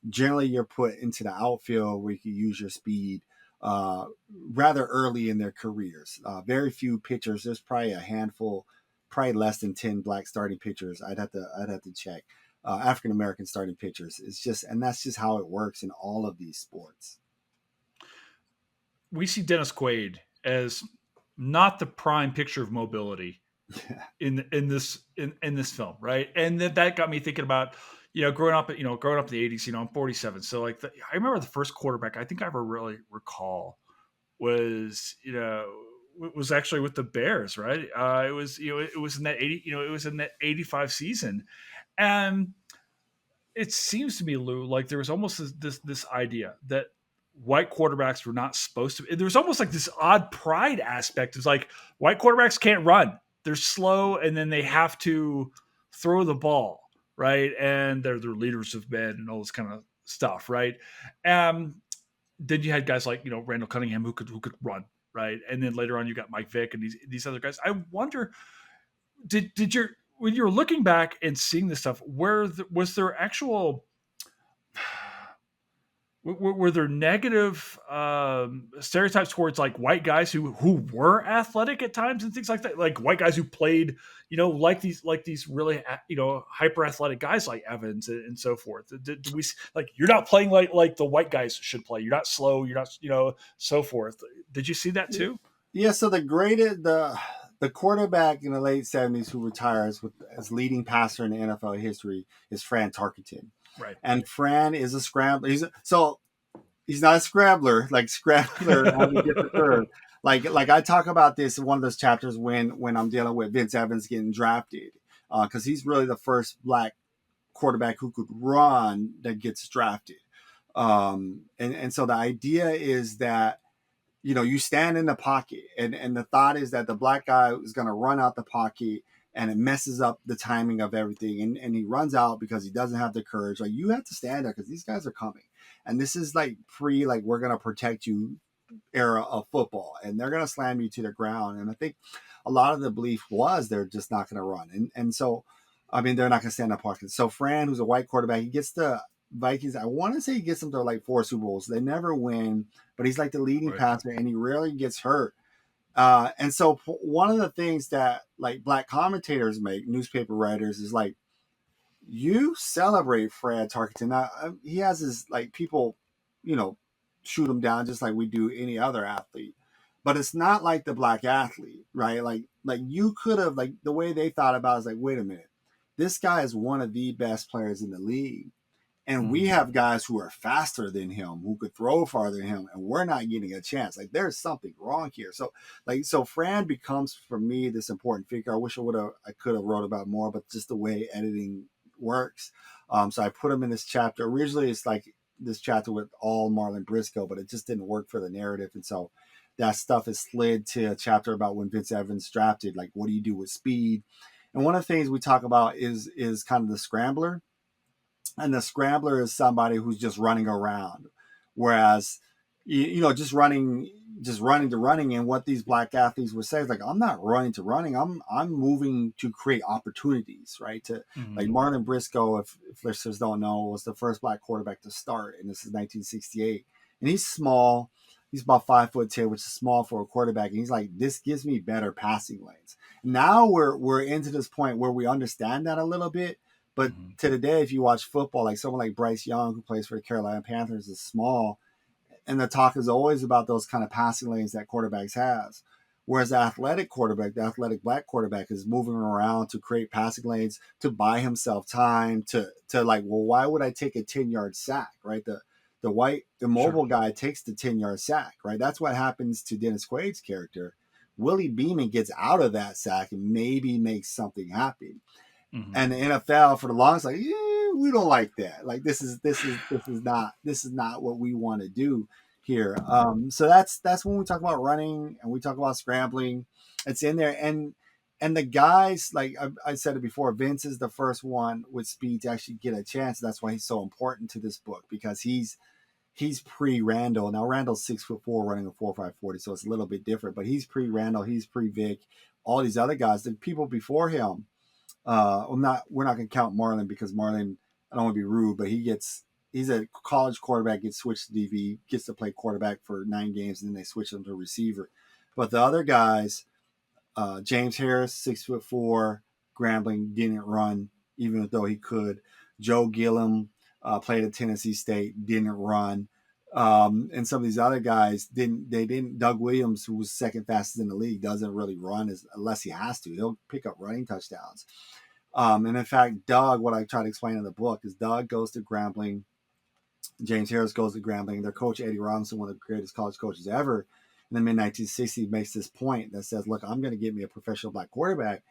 Generally, you're put into the outfield where you can use your speed uh, rather early in their careers. Very few pitchers. There's probably a handful, probably less than 10 black starting pitchers. I'd have to check. African American starting pitchers. It's just, and that's just how it works in all of these sports. We see Dennis Quaid as not the prime picture of mobility in this film, right? And that got me thinking about growing up in the 80s. I'm 47, so like I remember the first quarterback I think I ever really recall was was actually with the Bears, right? It was in that 80 it was in that 85 season, and it seems to me, Lou, like there was almost this idea that white quarterbacks were not supposed to. There was almost like this odd pride aspect. It's like white quarterbacks can't run; they're slow, and then they have to throw the ball, right? And they're leaders of men and all this kind of stuff, right? Um, then you had guys like Randall Cunningham who could run, right? And then later on you got Mike Vick and these other guys. I wonder, did your when you're looking back and seeing this stuff, was there actual were there negative stereotypes towards like white guys who were athletic at times and things like that, like white guys who played like these really hyper athletic guys like Evans and so forth? Do we like you're not playing like the white guys should play? You're not slow. You're not so forth. Did you see that too? Yeah, so the quarterback in the late 70s who retires with as leading passer in the NFL history is Fran Tarkenton. Right. And Fran is a scrambler. He's not a scrambler, like scrambler has a different term. Like I talk about this in one of those chapters when I'm dealing with Vince Evans getting drafted, because he's really the first black quarterback who could run that gets drafted. And so the idea is that you stand in the pocket, and the thought is that the black guy is going to run out the pocket, and it messes up the timing of everything, and he runs out because he doesn't have the courage. Like, you have to stand there because these guys are coming, and this is like pre, like, we're going to protect you era of football, and they're going to slam you to the ground. And I think a lot of the belief was they're just not going to run, and so I mean they're not going to stand in the pocket. So Fran, who's a white quarterback, he gets the Vikings. I want to say he gets them to like 4 Super Bowls. They never win, but he's like the leading Right. passer, and he rarely gets hurt. And so one of the things that like black commentators make, newspaper writers, is like, you celebrate Fred Tarkenton. Now, he has his like people, you know, shoot him down just like we do any other athlete. But it's not like the black athlete, right? Like you could have, like, the way they thought about it is like, wait a minute, this guy is one of the best players in the league, and we Mhm. have guys who are faster than him, who could throw farther than him, and we're not getting a chance. Like, there's something wrong here. So Fran becomes for me this important figure. I could have wrote about more, but just the way editing works. So I put him in this chapter. Originally, it's like this chapter with all Marlon Briscoe, but it just didn't work for the narrative, and so that stuff is slid to a chapter about when Vince Evans drafted. Like, what do you do with speed? And one of the things we talk about is kind of the scrambler, and the scrambler is somebody who's just running around, whereas just running to running. And what these black athletes would say is like, I'm not running to running, I'm moving to create opportunities, right? To like Mhm. Marlon Briscoe, if listeners don't know, was the first black quarterback to start, and this is 1968, and he's small. He's about 5'10", which is small for a quarterback. And he's like, this gives me better passing lanes. Now we're into this point where we understand that a little bit, but Mhm. to today, if you watch football, like someone like Bryce Young, who plays for the Carolina Panthers, is small, and the talk is always about those kind of passing lanes that quarterbacks has. Whereas the athletic quarterback, the athletic black quarterback, is moving around to create passing lanes, to buy himself time, to like, well, why would I take a 10-yard sack, right? The Sure. mobile guy takes the 10-yard sack, right? That's what happens to Dennis Quaid's character. Willie Beeman gets out of that sack and maybe makes something happen. Hmm. And the NFL for the longest, like, we don't like that. Like, this is not what we want to do here. So that's when we talk about running and we talk about scrambling. It's in there, and the guys, like I said it before, Vince is the first one with speed to actually get a chance. That's why he's so important to this book, because he's pre Randall. Now Randall's 6'4", running a 4.5 40, so it's a little bit different. But he's pre Randall, he's pre Vic, all these other guys, the people before him. We're not going to count Marlon, because Marlon, I don't want to be rude, but he's a college quarterback, gets switched to DV, gets to play quarterback for 9 games, and then they switch him to receiver. But the other guys, James Harris, 6'4", Grambling, didn't run, even though he could. Joe Gillum played at Tennessee State, didn't run. And some of these other guys didn't. They didn't. Doug Williams, who was second fastest in the league, doesn't really run unless he has to. He'll pick up running touchdowns. And in fact, Doug, what I try to explain in the book is Doug goes to Grambling, James Harris goes to Grambling. Their coach, Eddie Robinson, one of the greatest college coaches ever in the mid-1960s, makes this point that says, look, I'm going to get me a professional black quarterback.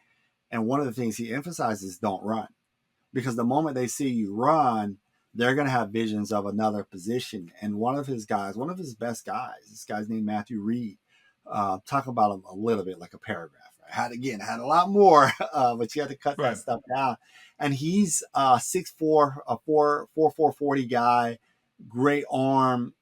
And one of the things he emphasizes, don't run. Because the moment they see you run, they're going to have visions of another position. And one of his guys, one of his best guys, this guy's named Matthew Reed, talk about him a little bit, like a paragraph. I had a lot more, but you had to cut that Right. stuff down. And he's 6'4", a 4.40 guy, great arm.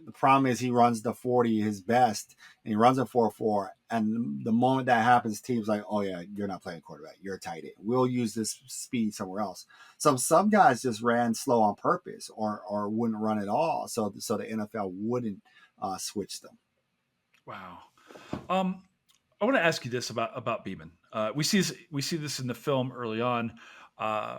The problem is he runs the 40 his best, and he runs a 4.4. And the moment that happens, teams like, oh yeah, you're not playing quarterback, you're a tight end. We'll use this speed somewhere else. So some guys just ran slow on purpose, or wouldn't run at all, so the NFL wouldn't switch them. Wow. Um, I want to ask you this about Beeman. We see this in the film early on. Uh,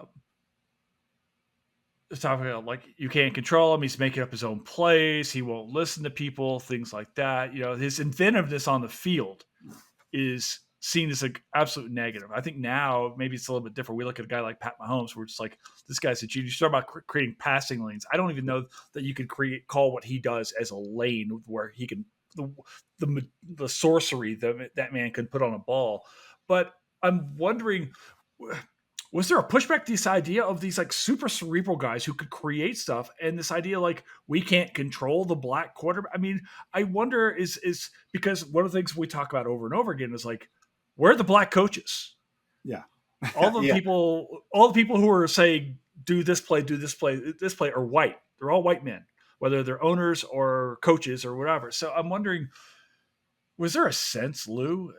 it's talking about, like, you can't control him. He's making up his own plays. He won't listen to people. Things like that. You know, his inventiveness on the field is seen as an absolute negative. I think now maybe it's a little bit different. We look at a guy like Pat Mahomes, where it's like, this guy's a genius. You talk about creating passing lanes. I don't even know that you could call what he does as a lane, where he can the the sorcery that man can put on a ball. But I'm wondering, was there a pushback to this idea of these like super cerebral guys who could create stuff, and this idea like we can't control the black quarterback? I mean, I wonder is because one of the things we talk about over and over again is like, where are the black coaches? Yeah. Yeah. All the people who are saying do this play, this play are white. They're all white men, whether they're owners or coaches or whatever. So I'm wondering, was there a sense, Lou,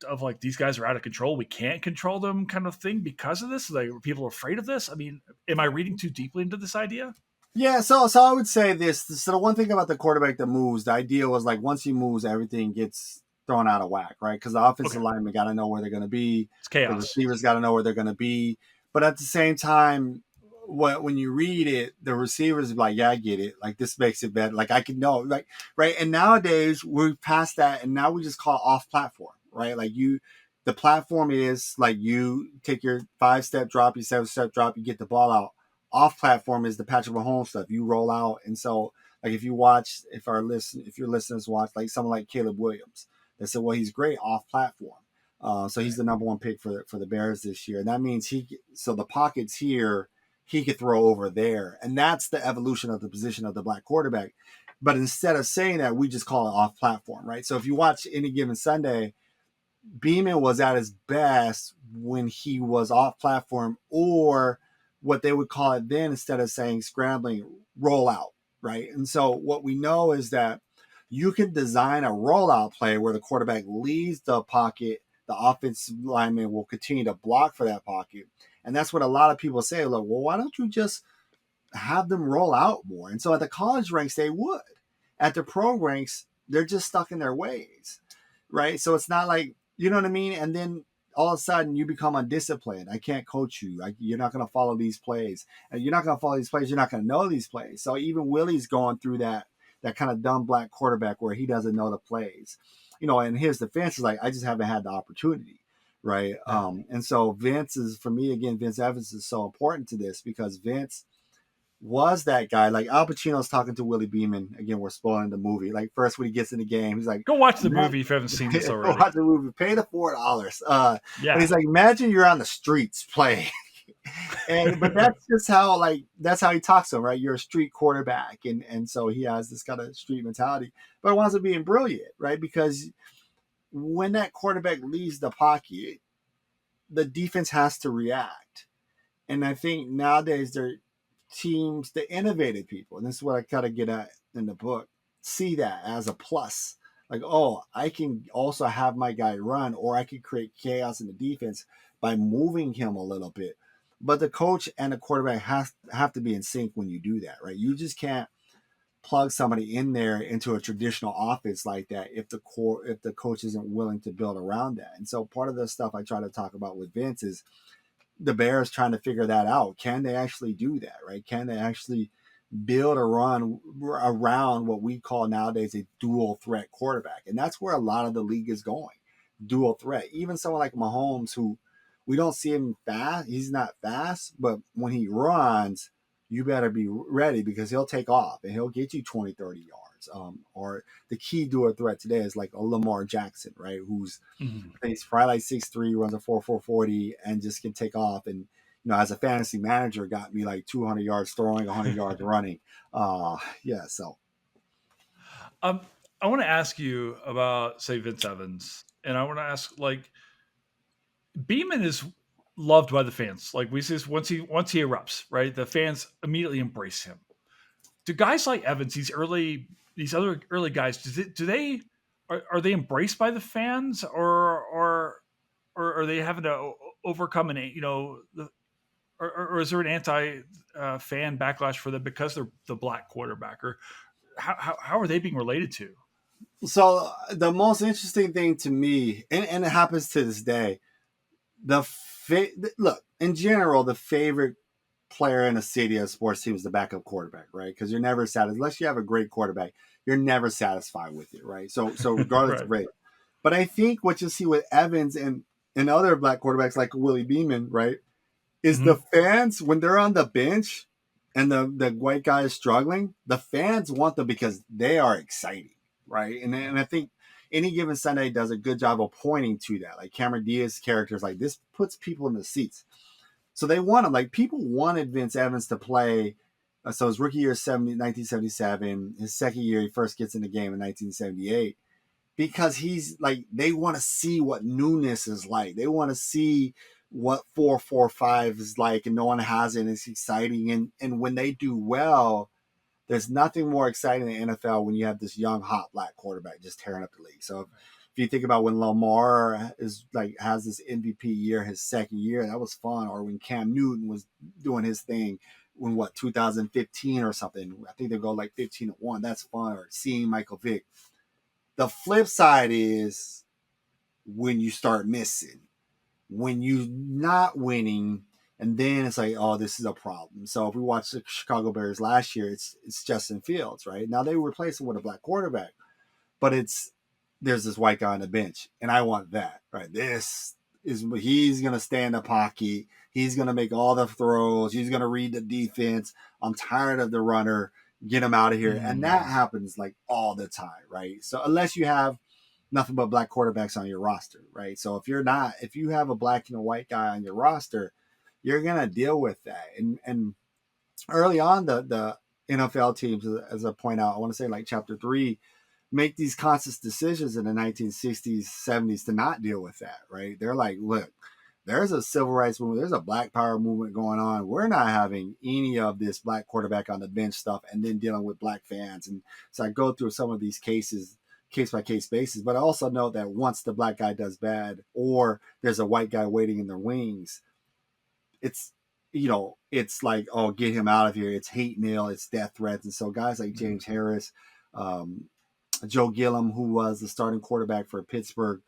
of like, these guys are out of control, we can't control them, kind of thing, because of this? Like, people are afraid of this? I mean, am I reading too deeply into this idea? Yeah, so I would say this. So the one thing about the quarterback that moves, the idea was like once he moves, everything gets thrown out of whack, right? Because the offensive Okay, linemen got to know where they're going to be, it's the chaos. receivers got to know where they're going to be. But at the same time, when you read it, the receivers be like, "Yeah, I get it. Like this makes it better. Like I can know, like right." And nowadays we're past that, and now we just call it off platform, right? Like the platform is like you take your 5-step drop, your 7-step drop, you get the ball out. Off platform is the Patrick Mahomes stuff. You roll out, and so like if if your listeners watch, like someone like Caleb Williams, they said, well, he's great off platform. So he's Right. the number one pick for the Bears this year, and that means the pockets here he could throw over there, and that's the evolution of the position of the black quarterback. But instead of saying that, we just call it off platform, right? So if you watch any given Sunday, Beeman was at his best when he was off platform, or what they would call it then, instead of saying scrambling, roll out, right? And so what we know is that you can design a rollout play where the quarterback leaves the pocket, the offensive lineman will continue to block for that pocket. And that's what a lot of people say, look, well, why don't you just have them roll out more? And so at the college ranks, they would. At the pro ranks, they're just stuck in their ways, right? So it's not like, you know what I mean? And then all of a sudden you become undisciplined. I can't coach you. You're not going to follow these plays. And you're not going to follow these plays. You're not going to know these plays. So even Willie's going through that kind of dumb black quarterback where he doesn't know the plays. and his defense is like, I just haven't had the opportunity. Right. Yeah. And so Vince is, for me, again, Vince Evans is so important to this because Vince was that guy. Like Al Pacino's talking to Willie Beeman. Again, we're spoiling the movie. Like first when he gets in the game, he's like, Go watch the movie if you haven't seen this go already. watch the movie, pay the $4. But Yeah. he's like, imagine you're on the streets playing. But that's just how, like, that's how he talks to him, right? You're a street quarterback. And so he has this kind of street mentality, but it winds up being brilliant, right? Because when that quarterback leaves the pocket, the defense has to react. And I think nowadays they're teams, the innovative people, and this is what I kind of get at in the book, see that as a plus. Like, oh, I can also have my guy run, or I can create chaos in the defense by moving him a little bit. But the coach and the quarterback have to be in sync when you do that, right? You just can't plug somebody in there into a traditional offense like that if the coach isn't willing to build around that. And so part of the stuff I try to talk about with Vince is the Bears trying to figure that out. Can they actually do that, right? Can they actually build a run around what we call nowadays a dual threat quarterback? And that's where a lot of the league is going. Dual threat. Even someone like Mahomes, who we don't see him fast, he's not fast, but when he runs, you better be ready because he'll take off and he'll get you 20, 30 yards. Or the key dual threat today is like a Lamar Jackson, right? Who's Mhm. he's probably like 6'3", runs a 4.40, and just can take off. And as a fantasy manager, got me like 200 yards throwing, 100 yards running. Yeah. So Um, I want to ask you about, say, Vince Evans, and I want to ask, like, Beeman is loved by the fans. Like we see, once he erupts, right? The fans immediately embrace him. Do guys like Evans, these other early guys, do they are they embraced by the fans, or are they having to overcome or is there an anti fan backlash for them because they're the black quarterback, or how are they being related to? the most interesting thing to me, and it happens to this day, look, in general, the favorite player in a city of sports team is the backup quarterback, right? Because you're never satisfied unless you have a great quarterback. You're never satisfied with it, right? So regardless Right. of rate. But I think what you see with Evans and other black quarterbacks like Willie Beeman, right, is the Hmm. fans when they're on the bench and the white guy is struggling, the fans want them because they are exciting, right? And I think any given Sunday does a good job of pointing to that. Like Cameron Diaz's characters, like this puts people in the seats. So they want him. Like people wanted Vince Evans to play. So his rookie year is 1977. His second year, he first gets in the game in 1978 because he's like they want to see what newness is like. They want to see what 4-4-5 is like, and no one has it. And it's exciting, and when they do well, there's nothing more exciting in the NFL when you have this young hot black quarterback just tearing up the league. So if you think about when Lamar is like has this MVP year, his second year, that was fun. Or when Cam Newton was doing his thing when 2015 or something. I think they go like 15-1. That's fun. Or seeing Michael Vick. The flip side is when you start missing, when you're not winning, and then it's like, oh, this is a problem. So if we watch the Chicago Bears last year, it's Justin Fields, right? Now they replace him with a black quarterback, but there's this white guy on the bench, and I want that, right? This is he's gonna stay in the pocket. He's gonna make all the throws. He's gonna read the defense. I'm tired of the runner. Get him out of here, and that Mm. happens like all the time, right? So unless you have nothing but black quarterbacks on your roster, right? So if you have a black and a white guy on your roster, you're gonna deal with that. And early on, the NFL teams, as I point out, I want to say like chapter 3, make these conscious decisions in the 1960s, 70s to not deal with that, right? They're like, look, there's a civil rights movement, there's a black power movement going on. We're not having any of this black quarterback on the bench stuff and then dealing with black fans. And so I go through some of these cases, case by case basis, but I also know that once the black guy does bad or there's a white guy waiting in the wings, it's it's like, oh, get him out of here. It's hate mail, it's death threats. And so guys like Mm. James Harris, um, Joe Gillum, who was the starting quarterback for Pittsburgh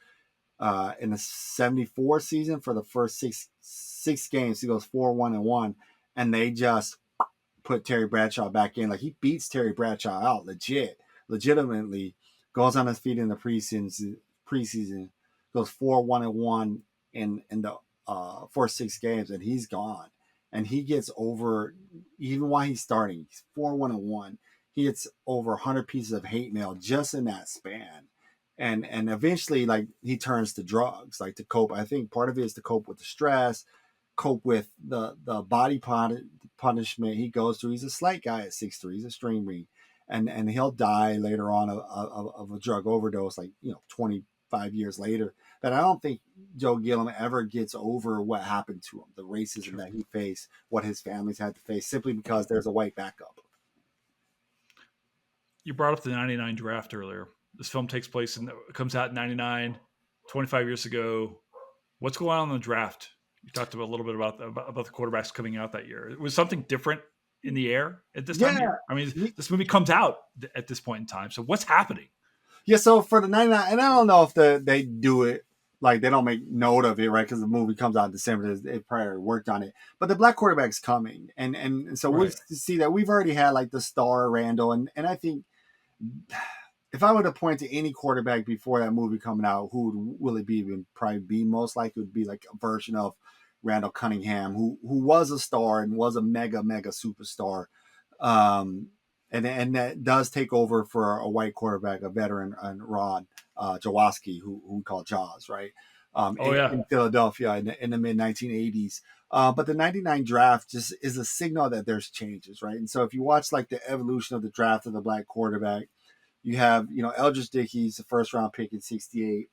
in the '74 season, for the first six games, he goes 4-1-1, and they just put Terry Bradshaw back in. Like he beats Terry Bradshaw out legitimately, goes on his feet in the preseason, goes 4-1-1 in the first 6 games, and he's gone. And he gets over, even while he's starting, he's 4-1-1. He gets over 100 pieces of hate mail just in that span. And eventually, like, he turns to drugs, like, to cope. I think part of it is to cope with the stress, cope with the body punishment he goes through. He's a slight guy at 6'3". He's a streamer, and he'll die later on of a drug overdose, like, 25 years later. But I don't think Joe Gilliam ever gets over what happened to him, the racism Sure. that he faced, what his family's had to face, simply because there's a white backup. You brought up the 99 draft earlier. This film takes place and comes out in 99, 25 years ago. What's going on in the draft? You talked about a little bit about the quarterbacks coming out that year. Was something different in the air at this time of Yeah. year? I mean, this movie comes out at this point in time. So what's happening? Yeah, so for the 99, and I don't know if they do it, like, they don't make note of it, right? Because the movie comes out in December, they probably worked on it. But the black quarterback's coming, and so we'll Right. see that we've already had, like, the star Randall, and I think if I were to point to any quarterback before that movie coming out, who will it be? Would probably be most likely would be like a version of Randall Cunningham, who was a star and was a mega superstar, um, and that does take over for a white quarterback, a veteran, and Ron Jaworski, who we call Jaws, right? Oh yeah. In Philadelphia in the mid 1980s. But the 99 draft just is a signal that there's changes, right? And so if you watch, like, the evolution of the draft of the black quarterback, you have, Eldridge Dickey's the first round pick in 68.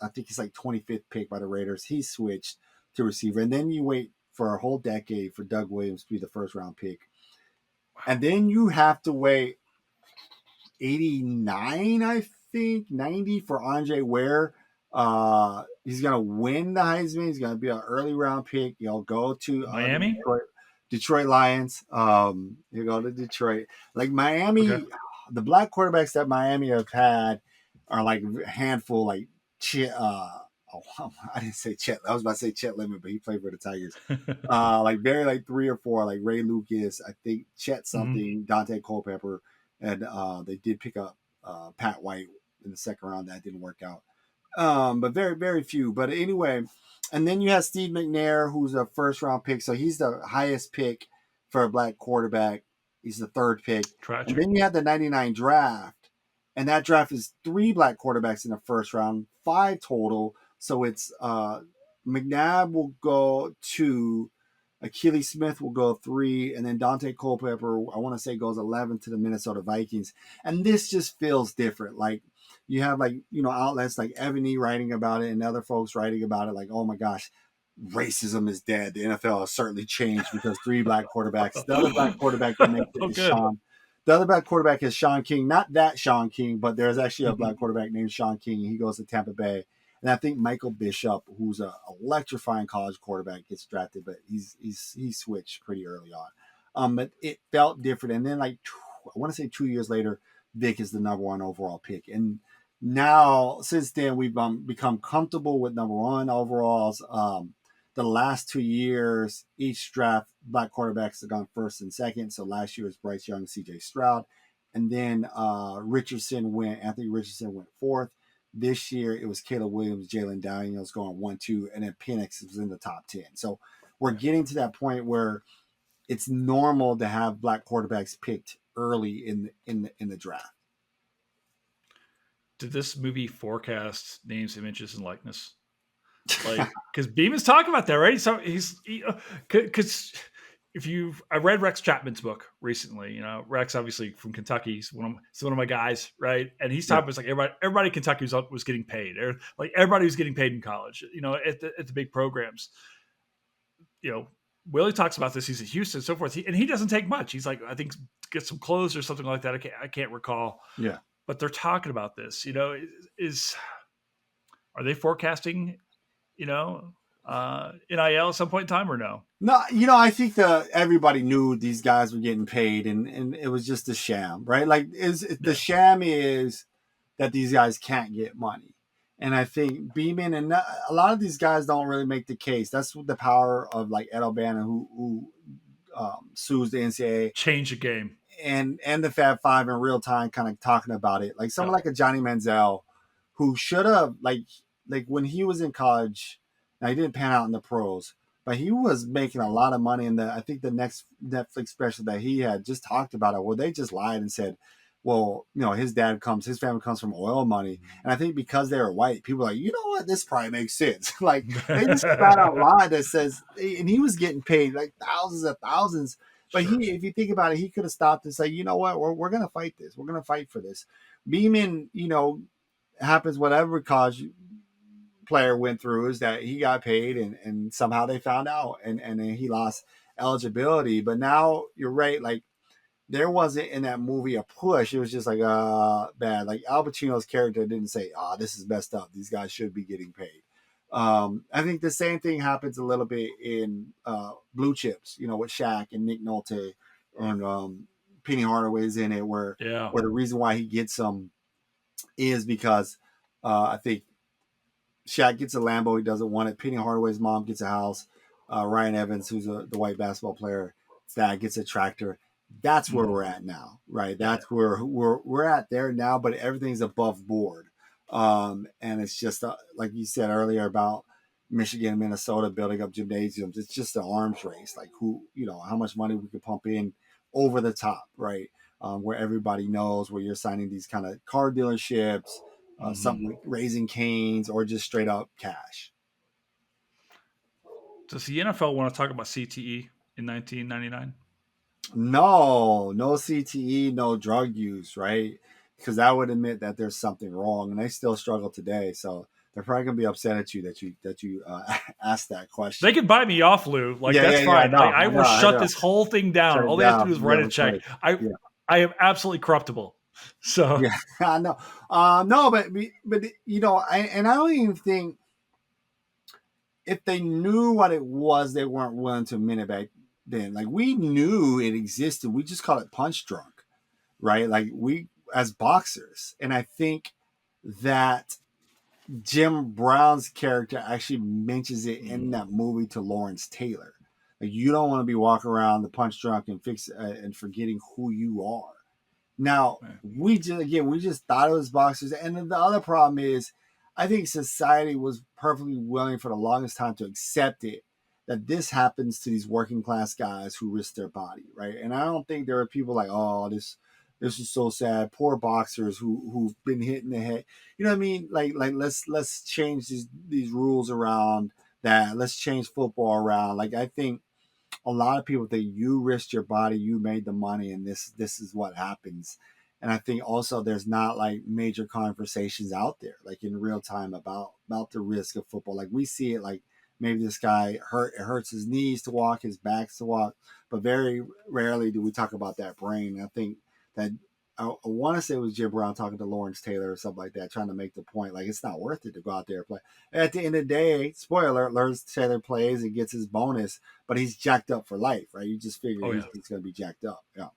I think he's like 25th pick by the Raiders. He switched to receiver. And then you wait for a whole decade for Doug Williams to be the first round pick. And then you have to wait 89, I think, 90 for Andre Ware. He's going to win the Heisman. He's going to be an early round pick. He'll go to Miami. Detroit Lions. He'll go to Detroit. Like, Okay. Miami, the black quarterbacks that Miami have had are like a handful, like I didn't say Chet. I was about to say Chet Lemon, but he played for the Tigers. Like, very, like, 3 or 4, like Ray Lucas, I think Chet something, Dante Culpepper, and they did pick up Pat White in the second round. That didn't work out. But very, very few. But anyway, and then you have Steve McNair, who's a first round pick. So he's the highest pick for a black quarterback. He's the third pick. And Tragic. then you have the 99 draft. And that draft is 3 black quarterbacks in the first round, 5 total. So it's McNabb will go 2, Achilles Smith will go 3, and then Dante Culpepper, I want to say, goes 11 to the Minnesota Vikings. And this just feels different. Like, you have, like, outlets like Evan E. writing about it and other folks writing about it, like, oh my gosh, racism is dead. The NFL has certainly changed because 3 black quarterbacks. The other black quarterback that makes it Oh, is good. Sean. The other black quarterback is Sean King. Not that Sean King, but there's actually a black quarterback named Sean King. He goes to Tampa Bay. And I think Michael Bishop, who's a electrifying college quarterback, gets drafted, but he switched pretty early on. But it felt different. And then, like, I want to say 2 years later, Vic is the number 1 overall pick. And now, since then, we've become comfortable with number 1 overalls. The last 2 years, each draft, black quarterbacks have gone first and second. So last year was Bryce Young, C.J. Stroud. And then Anthony Richardson went fourth. This year, it was Caleb Williams, Jalen Daniels going 1-2, and then Penix was in the top 10. So we're getting to that point where it's normal to have black quarterbacks picked early in the draft. Did this movie forecast names, images, and likeness? Like, because Beam is talking about that, right? So because I read Rex Chapman's book recently. Rex, obviously from Kentucky, he's one of my guys, right? And he's talking about, like, everybody in Kentucky was getting paid, or like everybody was getting paid in college, at the big programs. Willie talks about this. He's at Houston, and so forth, and he doesn't take much. He's like, I think, get some clothes or something like that. I can't recall. Yeah, but they're talking about this. Are they forecasting? NIL at some point in time, or no? No, I think everybody knew these guys were getting paid, and it was just a sham, right? Like, the sham is that these guys can't get money. And I think Beeman and a lot of these guys don't really make the case. That's the power of, like, Ed O'Bannon, who sues the NCAA. Change the game. and the Fab Five in real time, kind of talking about it. Like someone Yep. like a Johnny Manziel, who should have like when he was in college. Now he didn't pan out in the pros, but he was making a lot of money. In the I think the next Netflix special that he had just talked about it, where they just lied and said, well, his his family comes from oil money, and I think because they were white, people are like, you know what, this probably makes sense. Like they just flat out lied that says, and he was getting paid like thousands of thousands. But Sure. if you think about it, he could have stopped and said, you know what, we're going to fight this. We're going to fight for this. Beeman, happens whatever cause player went through is that he got paid and somehow they found out and then he lost eligibility. But now you're right, like there wasn't in that movie a push. It was just like bad. Like Al Pacino's character didn't say, this is messed up. These guys should be getting paid. I think the same thing happens a little bit in Blue Chips, with Shaq and Nick Nolte and Penny Hardaway's in it, where Yeah. the reason why he gets them is because I think Shaq gets a Lambo. He doesn't want it. Penny Hardaway's mom gets a house. Ryan Evans, who's the white basketball player, his dad gets a tractor. That's where Mm. we're at now, right? Yeah. That's where we're at there now, but everything's above board. And it's just like you said earlier about Michigan and Minnesota building up gymnasiums. It's just an arms race, like how much money we can pump in over the top, right? Where everybody knows where you're signing these kind of car dealerships, Mm-hmm. something like Raising Canes, or just straight up cash. Does the NFL want to talk about CTE in 1999? No CTE, no drug use, right? Because that would admit that there's something wrong, and they still struggle today. So they're probably gonna be upset at you that you asked that They question. can buy me off, Lou. Like Yeah, that's yeah, yeah. I fine. Like know, I I know, will I shut know. this whole thing down. Shut it All they have to do down. is You write have a a check. choice. I Yeah, I am absolutely corruptible. So yeah. I know. No, but I don't even think if they knew what it was, they weren't willing to admit it back then. Like we knew it existed. We just call it punch drunk, right? Like we as boxers, and I think that Jim Brown's character actually mentions it in Mhm. that movie to Lawrence Taylor. Like you don't want to be walking around the punch drunk and and forgetting who you are. Now we just thought it was boxers, and then the other problem is, I think society was perfectly willing for the longest time to accept it that this happens to these working class guys who risk their body, right? And I don't think there are people like, oh, this is so sad, poor boxers who've been hit in the head. You know what I mean? Like let's change these rules around that. Let's change football around. Like I think a lot of people think you risked your body, you made the money, and this is what happens. And I think also there's not like major conversations out there, like in real time about the risk of football. Like we see it, like maybe this guy hurts his knees to walk, his backs to walk, but very rarely do we talk about that brain. And I think that I want to say it was Jim Brown talking to Lawrence Taylor or something like that, trying to make the point like it's not worth it to go out there and play. At the end of the day, spoiler, Lawrence Taylor plays and gets his bonus, but he's jacked up for life, right? You just figure oh yeah. he's going to be jacked up. Yeah.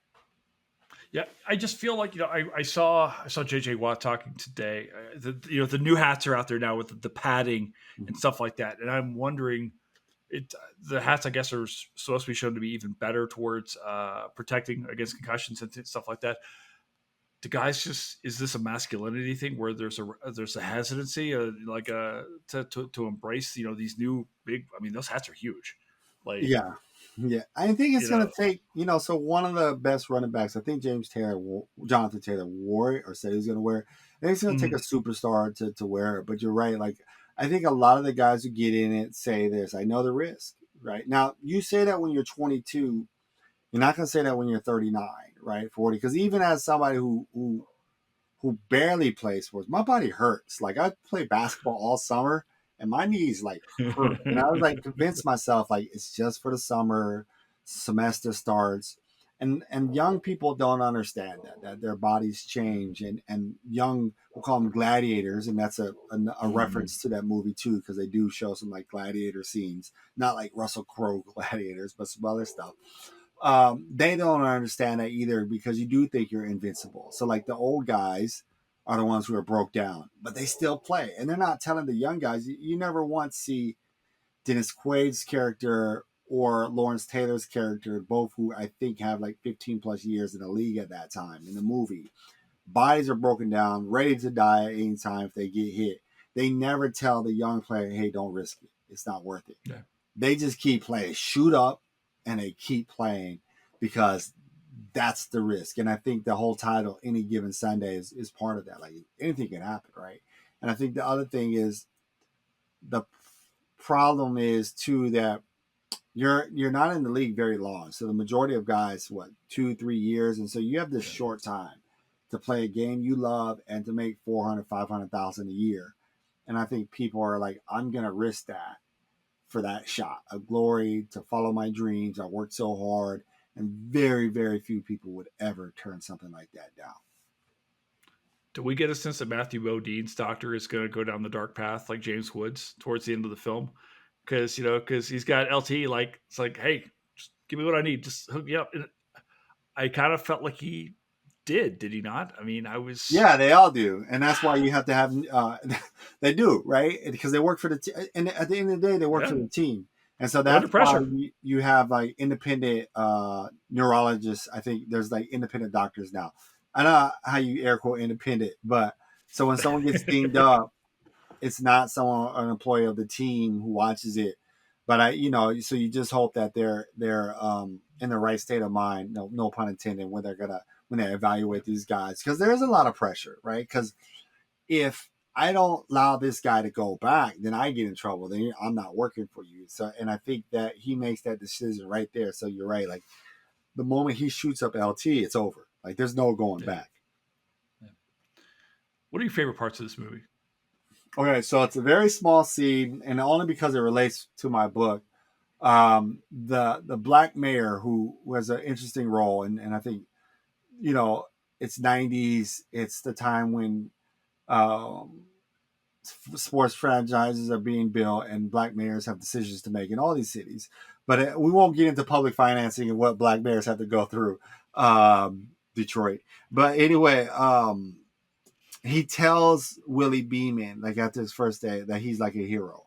Yeah, I just feel like I saw JJ Watt talking today. The new hats are out there now with the padding and Mhm. stuff like that, and I'm wondering it the hats I guess are supposed to be shown to be even better towards protecting against concussions and stuff like that. Do guys just is this a masculinity thing where there's a hesitancy to embrace these new big? I mean those hats are huge, like Yeah. Yeah. I think it's you going know. to take, so one of the best running backs, I think Jonathan Taylor wore it or said he was going to wear it. I think it's going to take a Mhm. superstar to wear it. But you're right. Like, I think a lot of the guys who get in it say this, I know the risk, right? Now, you say that when you're 22, you're not going to say that when you're 39, right? 40. Because even as somebody who barely plays sports, my body hurts. Like I played basketball all summer and my knees like hurt. And I was like convinced myself like it's just for the summer, semester starts. And young people don't understand that their bodies change and young we'll call them gladiators and that's a Mhm. reference to that movie too because they do show some like gladiator scenes, not like Russell Crowe gladiators but some other stuff. They don't understand that either because you do think you're invincible. So like the old guys are the ones who are broke down, but they still play, and they're not telling the young guys. You never once see Dennis Quaid's character. or Lawrence Taylor's character, both who I think have like 15 plus years in the league at that time in the movie. Bodies are broken down, ready to die at any time if they get hit. They never tell the young player, hey, don't risk it. It's not worth it. Yeah. They just keep playing, shoot up, and they keep playing because that's the risk. And I think the whole title, Any Given Sunday, is part of that. Like anything can happen, right? And I think the other thing is the problem is too that you're not in the league very long. So the majority of guys, what, 2-3 years, and so you have this short time to play a game you love and to make 400, 500,000 a year. And I think people are like, I'm gonna risk that for that shot of glory to follow my dreams. I worked so hard, and very, very few people would ever turn something like that down. Do we get a sense that Matthew Modine's doctor is going to go down the dark path like James Woods towards the end of the film? Because he's got LT, like, it's like, hey, just give me what I need, just hook me up. And I kind of felt like he did he not? I mean, I was, Yeah, they all do, and that's why you have to have. They do, right? Because they work for the and at the end of the day, they work yeah, for the team, and so they're under that's why pressure. you have like independent neurologists. I think there's like independent doctors now. I know how you air quote independent, but so when someone gets dinged up, it's not someone an employee of the team who watches it. But so you just hope that they're in the right state of mind. No pun intended when they evaluate these guys because there is a lot of pressure, right? Because if I don't allow this guy to go back, then I get in trouble. Then I'm not working for you. So, and I think that he makes that decision right there. So you're right. Like the moment he shoots up LT, it's over. Like there's no going Yeah. back. Yeah. What are your favorite parts of this movie? Okay, so it's a very small scene, and only because it relates to my book. The black mayor who has an interesting role, and I think you know it's 90s. It's the time when um, sports franchises are being built and black mayors have decisions to make in all these cities. But we won't get into public financing and what black mayors have to go through. Detroit, but anyway, he tells Willie Beeman like after his first day that he's like a hero.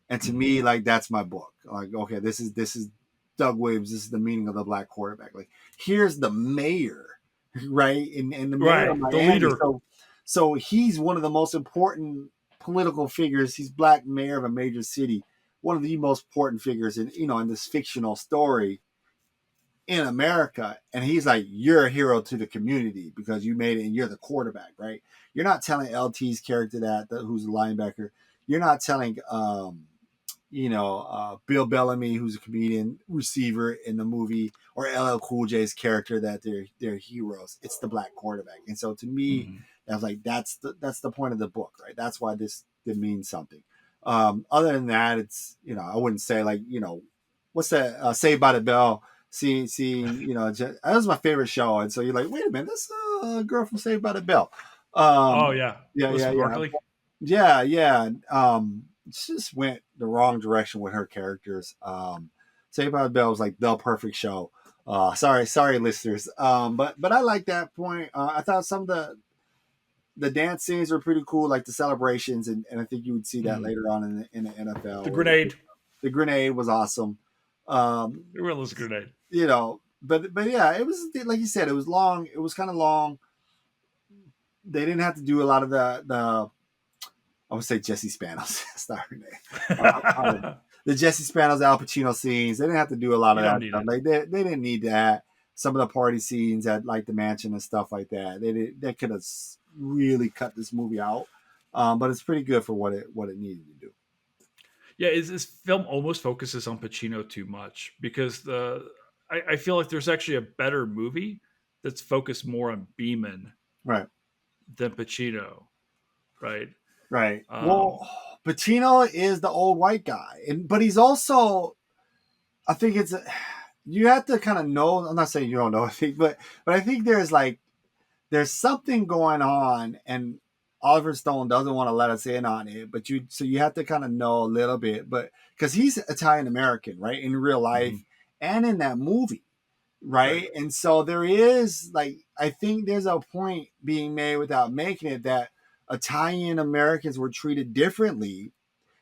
And to Mm-hmm. me, like that's my book. Like, okay, this is Doug Williams. This is the meaning of the black quarterback. Like, here's the mayor, right? And the mayor of Right, the Miami. leader. So he's one of the most important political figures. He's black mayor of a major city, one of the most important figures in this fictional story in America. And he's like, you're a hero to the community because you made it and you're the quarterback, right? You're not telling LT's character who's a linebacker. You're not telling Bill Bellamy, who's a comedian receiver in the movie, or LL Cool J's character that they're heroes. It's the black quarterback, and so to me, Mm-hmm. that's like that's the point of the book, right? That's why this means something. Other than that, it's I wouldn't say like what's that Saved by the Bell. Seeing that was my favorite show, and so you're like, wait a minute, that's a girl from Saved by the Bell. Oh Um, yeah, yeah, yeah, Elizabeth yeah. Berkley. Yeah, yeah. Just went the wrong direction with her characters. Saved by the Bell was like the perfect show. Sorry, listeners. But I like that point. I thought some of the dance scenes were pretty cool, like the celebrations, and I think you would see that Mm. later on in the NFL. The Where grenade. the grenade was awesome. Um, It really was a grenade. but yeah, it was like you said, it was long. It was kind of long. They didn't have to do a lot of the I would say Jesse Spanos. That's not her name. The Jesse Spanos, Al Pacino scenes. They didn't have to do a lot You of don't that need stuff. it. Like they didn't need that. Some of the party scenes at like the mansion and stuff like that. They could have really cut this movie out. But it's pretty good for what it needed to do. Yeah, this film almost focuses on Pacino too much because I feel like there's actually a better movie that's focused more on Beeman Right. than Pacino, right? Right. Um, Well, Pacino is the old white guy, but he's also. I think you have to kind of know. I'm not saying you don't know. I think, but I think there's something going on, and Oliver Stone doesn't want to let us in on it. But you have to kind of know a little bit, but because he's Italian American, right, in real life mhm, and in that movie, right. right, and so there is like I think there's a point being made without making it that Italian Americans were treated differently,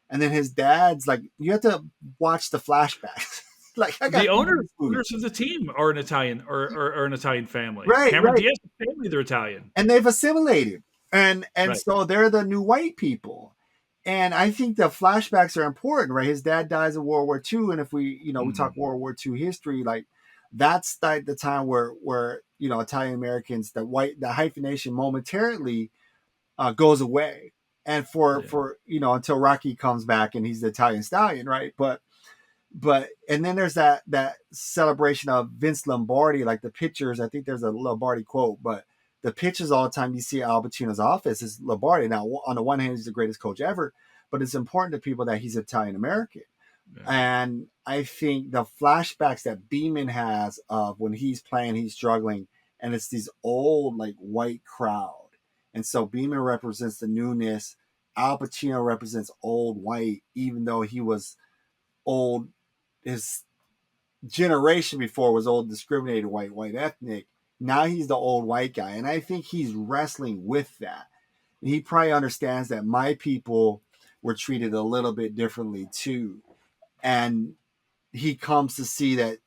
and then his dad's like you have to watch the flashbacks. Like I got The to do this movie. owners of the team are an Italian or an Italian family. Right, Cameron right. Diaz's family, they're Italian. And they've assimilated, and Right. so they're the new white people. And I think the flashbacks are important, right? His dad dies in World War II, and if we, we talk Mhm. World War II history, like that's the time where Italian Americans, the hyphenation momentarily goes away, and Yeah. for until Rocky comes back and he's the Italian stallion, right? But and then there's that celebration of Vince Lombardi, like the pictures. I think there's a Lombardi quote, but the pictures all the time you see at Al Pacino's office is Lombardi. Now, on the one hand, he's the greatest coach ever, but it's important to people that he's Italian American. Yeah. And I think the flashbacks that Beeman has of when he's playing, he's struggling, and it's these old like white crowd, and so Beeman represents the newness. Al Pacino represents old white, even though he was old. His generation before was old discriminated white ethnic. Now he's the old white guy, and I think he's wrestling with that. He probably understands that my people were treated a little bit differently too, and he comes to see that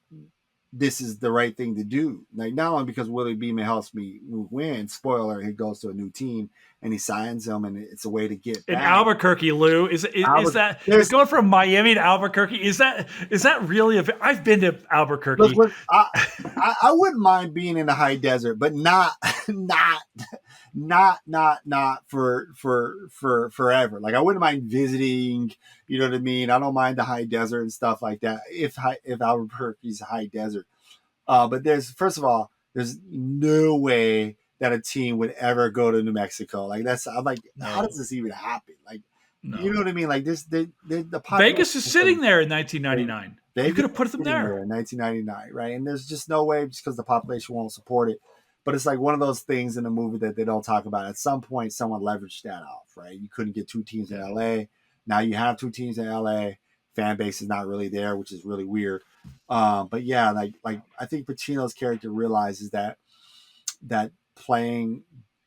this is the right thing to do. Like not only because Willie Beeman helps me win, spoiler, he goes to a new team and he signs them, and it's a way to get In back. Albuquerque, Lou, is Albert, that is there's going from Miami to Albuquerque? Is that really a? I've been to look, Albuquerque. look I wouldn't mind being in the high desert, but not not not for forever. Like I wouldn't mind visiting. You know what I mean? I don't mind the high desert and stuff like that. If Albuquerque's high desert, but there's first of all, there's no way that a team would ever go to New Mexico. Like I'm like, how does No, this even happen? Like, you know no. what I mean? Like this, the population Vegas is sitting there in 1999. You Vegas could have is put them sitting there. there in 1999, right? And there's just no way just because the population won't support it. But it's like one of those things in the movie that they don't talk about. At some point, someone leveraged that off, right? You couldn't get two teams in Yeah. LA. Now you have two teams in LA. Fan base is not really there, which is really weird. But yeah, like I think Pacino's character realizes that playing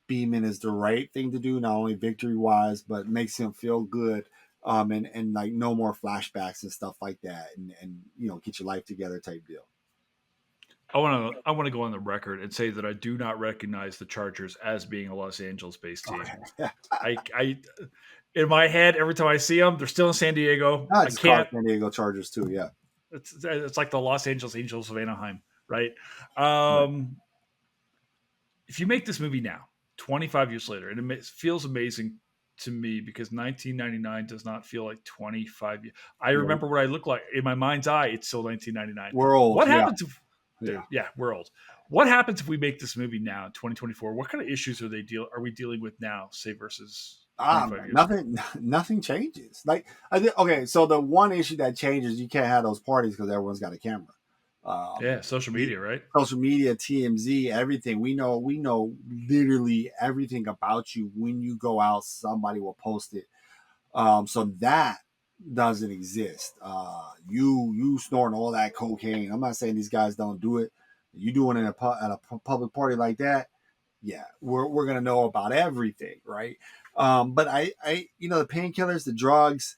Beeman is the right thing to do, not only victory wise, but makes him feel good. And like no more flashbacks and stuff like that, and get your life together type deal. I want to go on the record and say that I do not recognize the Chargers as being a Los Angeles based team. Okay. Yeah. I in my head every time I see them, they're still in San Diego. I I just call it can't. San Diego Chargers too. Yeah. It's like the Los Angeles Angels of Anaheim, right? Right. If you make this movie now, 25 years later, and it feels amazing to me because 1999 does not feel like 25 years. I Yeah. remember what I look like in my mind's eye. It's still 1999. We're old. What Yeah. happens if, Yeah. dude? Yeah, we're old. What happens if we make this movie now, 2024? What kind of issues are we dealing with now, say versus 25 years ago? Nothing changes. Like okay, so the one issue that changes, you can't have those parties because everyone's got a camera. Yeah, social The media, right? social media, TMZ, everything. We know literally everything about you. When you go out, somebody will post it. So that doesn't exist. You snorting all that cocaine. I'm not saying these guys don't do it. You doing it at a public party like that, yeah, we're gonna know about everything, right? But I the painkillers, the drugs,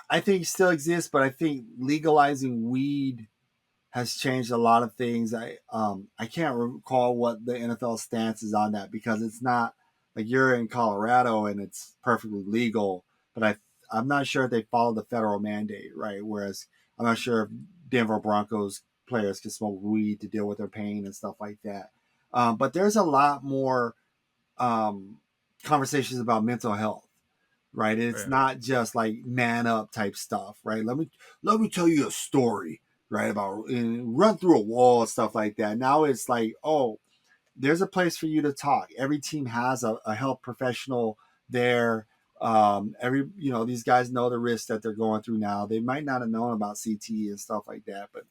I think still exist, but I think legalizing weed has changed a lot of things. I can't recall what the NFL stance is on that because it's not like you're in Colorado and it's perfectly legal, but I'm not sure if they follow the federal mandate, right? Whereas I'm not sure if Denver Broncos players can smoke weed to deal with their pain and stuff like that. But there's a lot more um, conversations about mental health, right? It's Yeah. not just like man up type stuff, right? Let me tell you a story, right? About run through a wall and stuff like that. Now it's like, oh, there's a place for you to talk. Every team has a health professional there. These guys know the risks that they're going through now. They might not have known about CT and stuff like that, but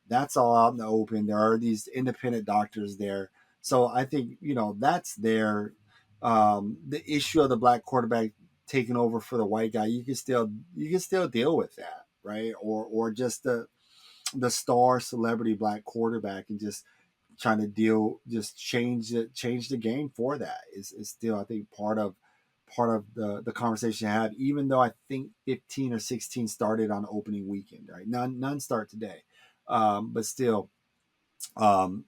that's all out in the open. There are these independent doctors there. So I think, that's there. The issue of the black quarterback taking over for the white guy, you can still deal with that, right? Or just the star celebrity black quarterback and just trying to change the game for that is still, I think, part of part of the conversation I had, even though I think 15 or 16 started on opening weekend, right? None start today. But still,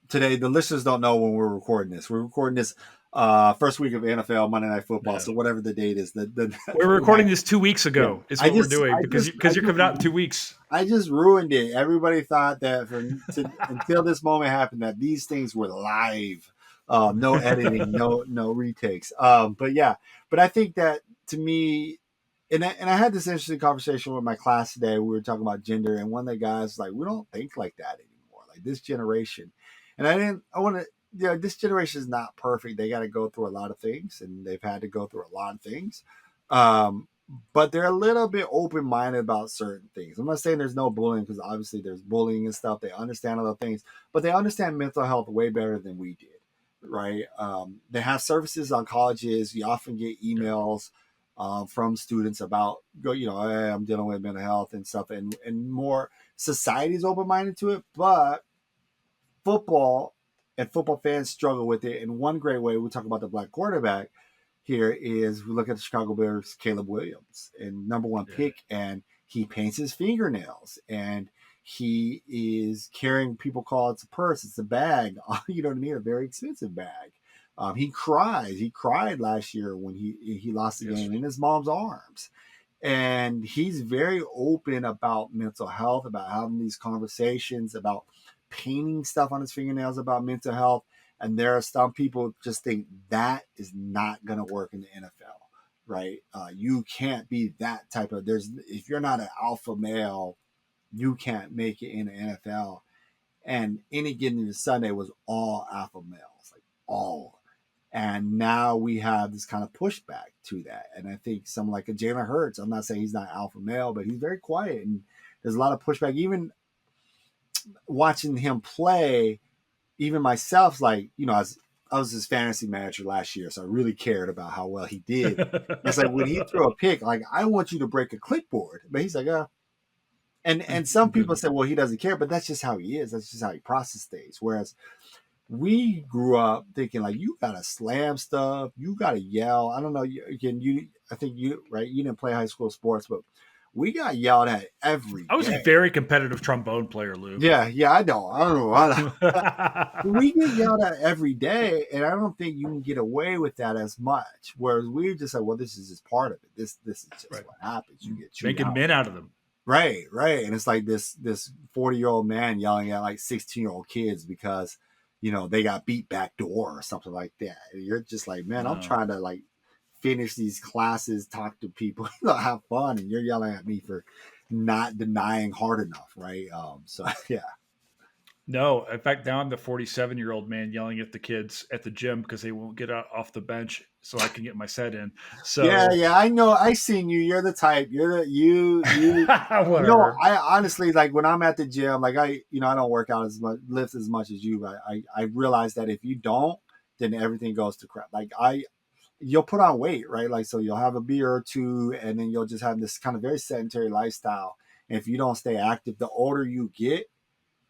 today the listeners don't know when we're recording this. We're recording this first week of NFL Monday Night Football. Yeah. So whatever the date is, the We're recording this 2 weeks yeah. ago. Is what we're doing because you're coming out in 2 weeks. I just ruined it. Everybody thought that until this moment happened that these things were live, no editing, no retakes. But yeah, but I think that to me, and I had this interesting conversation with my class today. We were talking about gender, and one of the guys was like, we don't think like that anymore. Like this generation, and I want to. You know, this generation is not perfect. They got to go through a lot of things, and they've had to go through a lot of things. Um, but they're a little bit open-minded about certain things. I'm not saying there's no bullying because obviously there's bullying and stuff. They understand other things, but they understand mental health way better than we did, right? They have services on colleges. You often get emails from students about, hey, I'm dealing with mental health and stuff, and more society's open-minded to it, but football and football fans struggle with it. And one great way we talk about the black quarterback here is we look at the Chicago Bears, Caleb Williams, and number one pick, and he paints his fingernails, and he is carrying, people call it's a purse, it's a bag, you know what I mean, a very expensive bag. He cries. He cried last year when he lost the game in his mom's arms. And he's very open about mental health, about having these conversations, about painting stuff on his fingernails about mental health. And there are some people just think that is not going to work in the NFL, right? You can't be that type of, if you're not an alpha male, you can't make it in the NFL. And any given Sunday was all alpha males, like all. And now we have this kind of pushback to that. And I think someone like a Jalen Hurts, I'm not saying he's not alpha male, but he's very quiet. And there's a lot of pushback. Even watching him play, even myself, like, I was his fantasy manager last year, so I really cared about how well he did. It's like when he threw a pick, like, I want you to break a clipboard. But he's like, And some people say, well, he doesn't care, but that's just how he is. That's just how he processes things. Whereas we grew up thinking like you gotta slam stuff, you gotta yell. I don't know. I think right. You didn't play high school sports, but we got yelled at every day. I was a very competitive trombone player, Luke. Yeah, I don't know. We get yelled at every day, and I don't think you can get away with that as much. Whereas we just say, well, this is just part of it. This is just what happens. You get making men out of them. Right. And it's like this 40-year-old man yelling at like 16-year-old kids because they got beat back door or something like that. And you're just like, man, I'm trying to like finish these classes, talk to people, have fun, and you're yelling at me for not denying hard enough, right? So yeah. No, in fact, now I'm the 47-year-old man yelling at the kids at the gym because they won't get off the bench so I can get my set in. So yeah, I know. I seen you. You're the type. You're the you. Whatever. I honestly, like, when I'm at the gym, like, I don't work out as much, lift as much as you, but I realize that if you don't, then everything goes to crap. Like, you'll put on weight, right? Like, so you'll have a beer or two, and then you'll just have this kind of very sedentary lifestyle. And if you don't stay active, the older you get,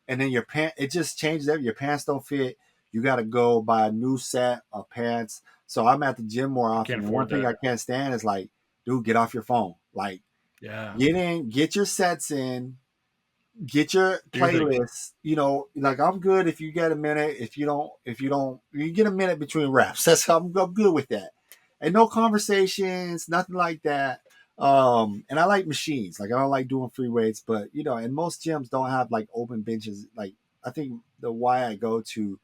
and then it just changes everything. Your pants don't fit. You got to go buy a new set of pants. So I'm at the gym more often. And one thing I can't stand is like, dude, get off your phone. Like, get in, get your sets in, get your playlists. Like, I'm good if you get a minute. If you don't, you get a minute between reps. I'm good with that. And no conversations, nothing like that. And I like machines. Like, I don't like doing free weights, but and most gyms don't have like open benches. Like, I think the Y I go to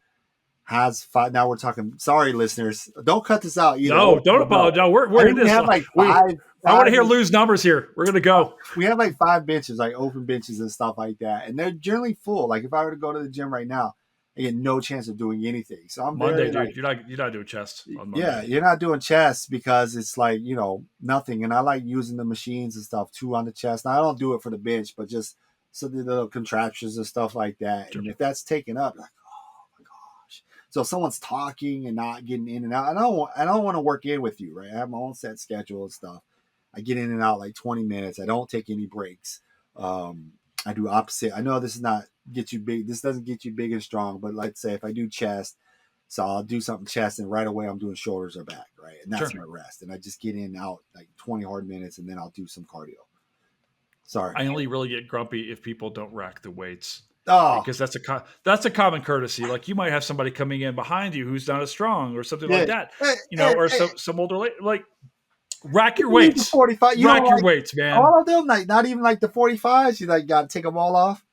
has 5. Now we're talking. Sorry, listeners, don't cut this out either. No, don't apologize. No, we're in this. We have like 5. I want to hear Lou's numbers here. We're gonna go. We have like 5 benches, like open benches and stuff like that, and they're generally full. Like, if I were to go to the gym right now, I get no chance of doing anything. So I'm Monday, very, dude. You're not doing chest on Monday. Yeah, you're not doing chest because it's like, nothing. And I like using the machines and stuff too on the chest. Now, I don't do it for the bench, but just so the little contraptions and stuff like that. Sure. And if that's taken up, like, oh my gosh. So if someone's talking and not getting in and out, I don't want to work in with you, right? I have my own set schedule and stuff. I get in and out like 20 minutes. I don't take any breaks. I do opposite. I know this is not get you big. This doesn't get you big and strong, but let's say if I do chest, so I'll do something chest and right away I'm doing shoulders or back, right? And that's Sure. my rest. And I just get in and out like 20 hard minutes, and then I'll do some cardio. Sorry. I only really get grumpy if people don't rack the weights Oh, because that's a common courtesy. Like you might have somebody coming in behind you who's not as strong or something yeah. like that, Hey, hey, or hey, some older like rack your you need the weights, 45. You don't rack your like weights, man. all of them? Like, not even like the 45s? You like got to take them all off?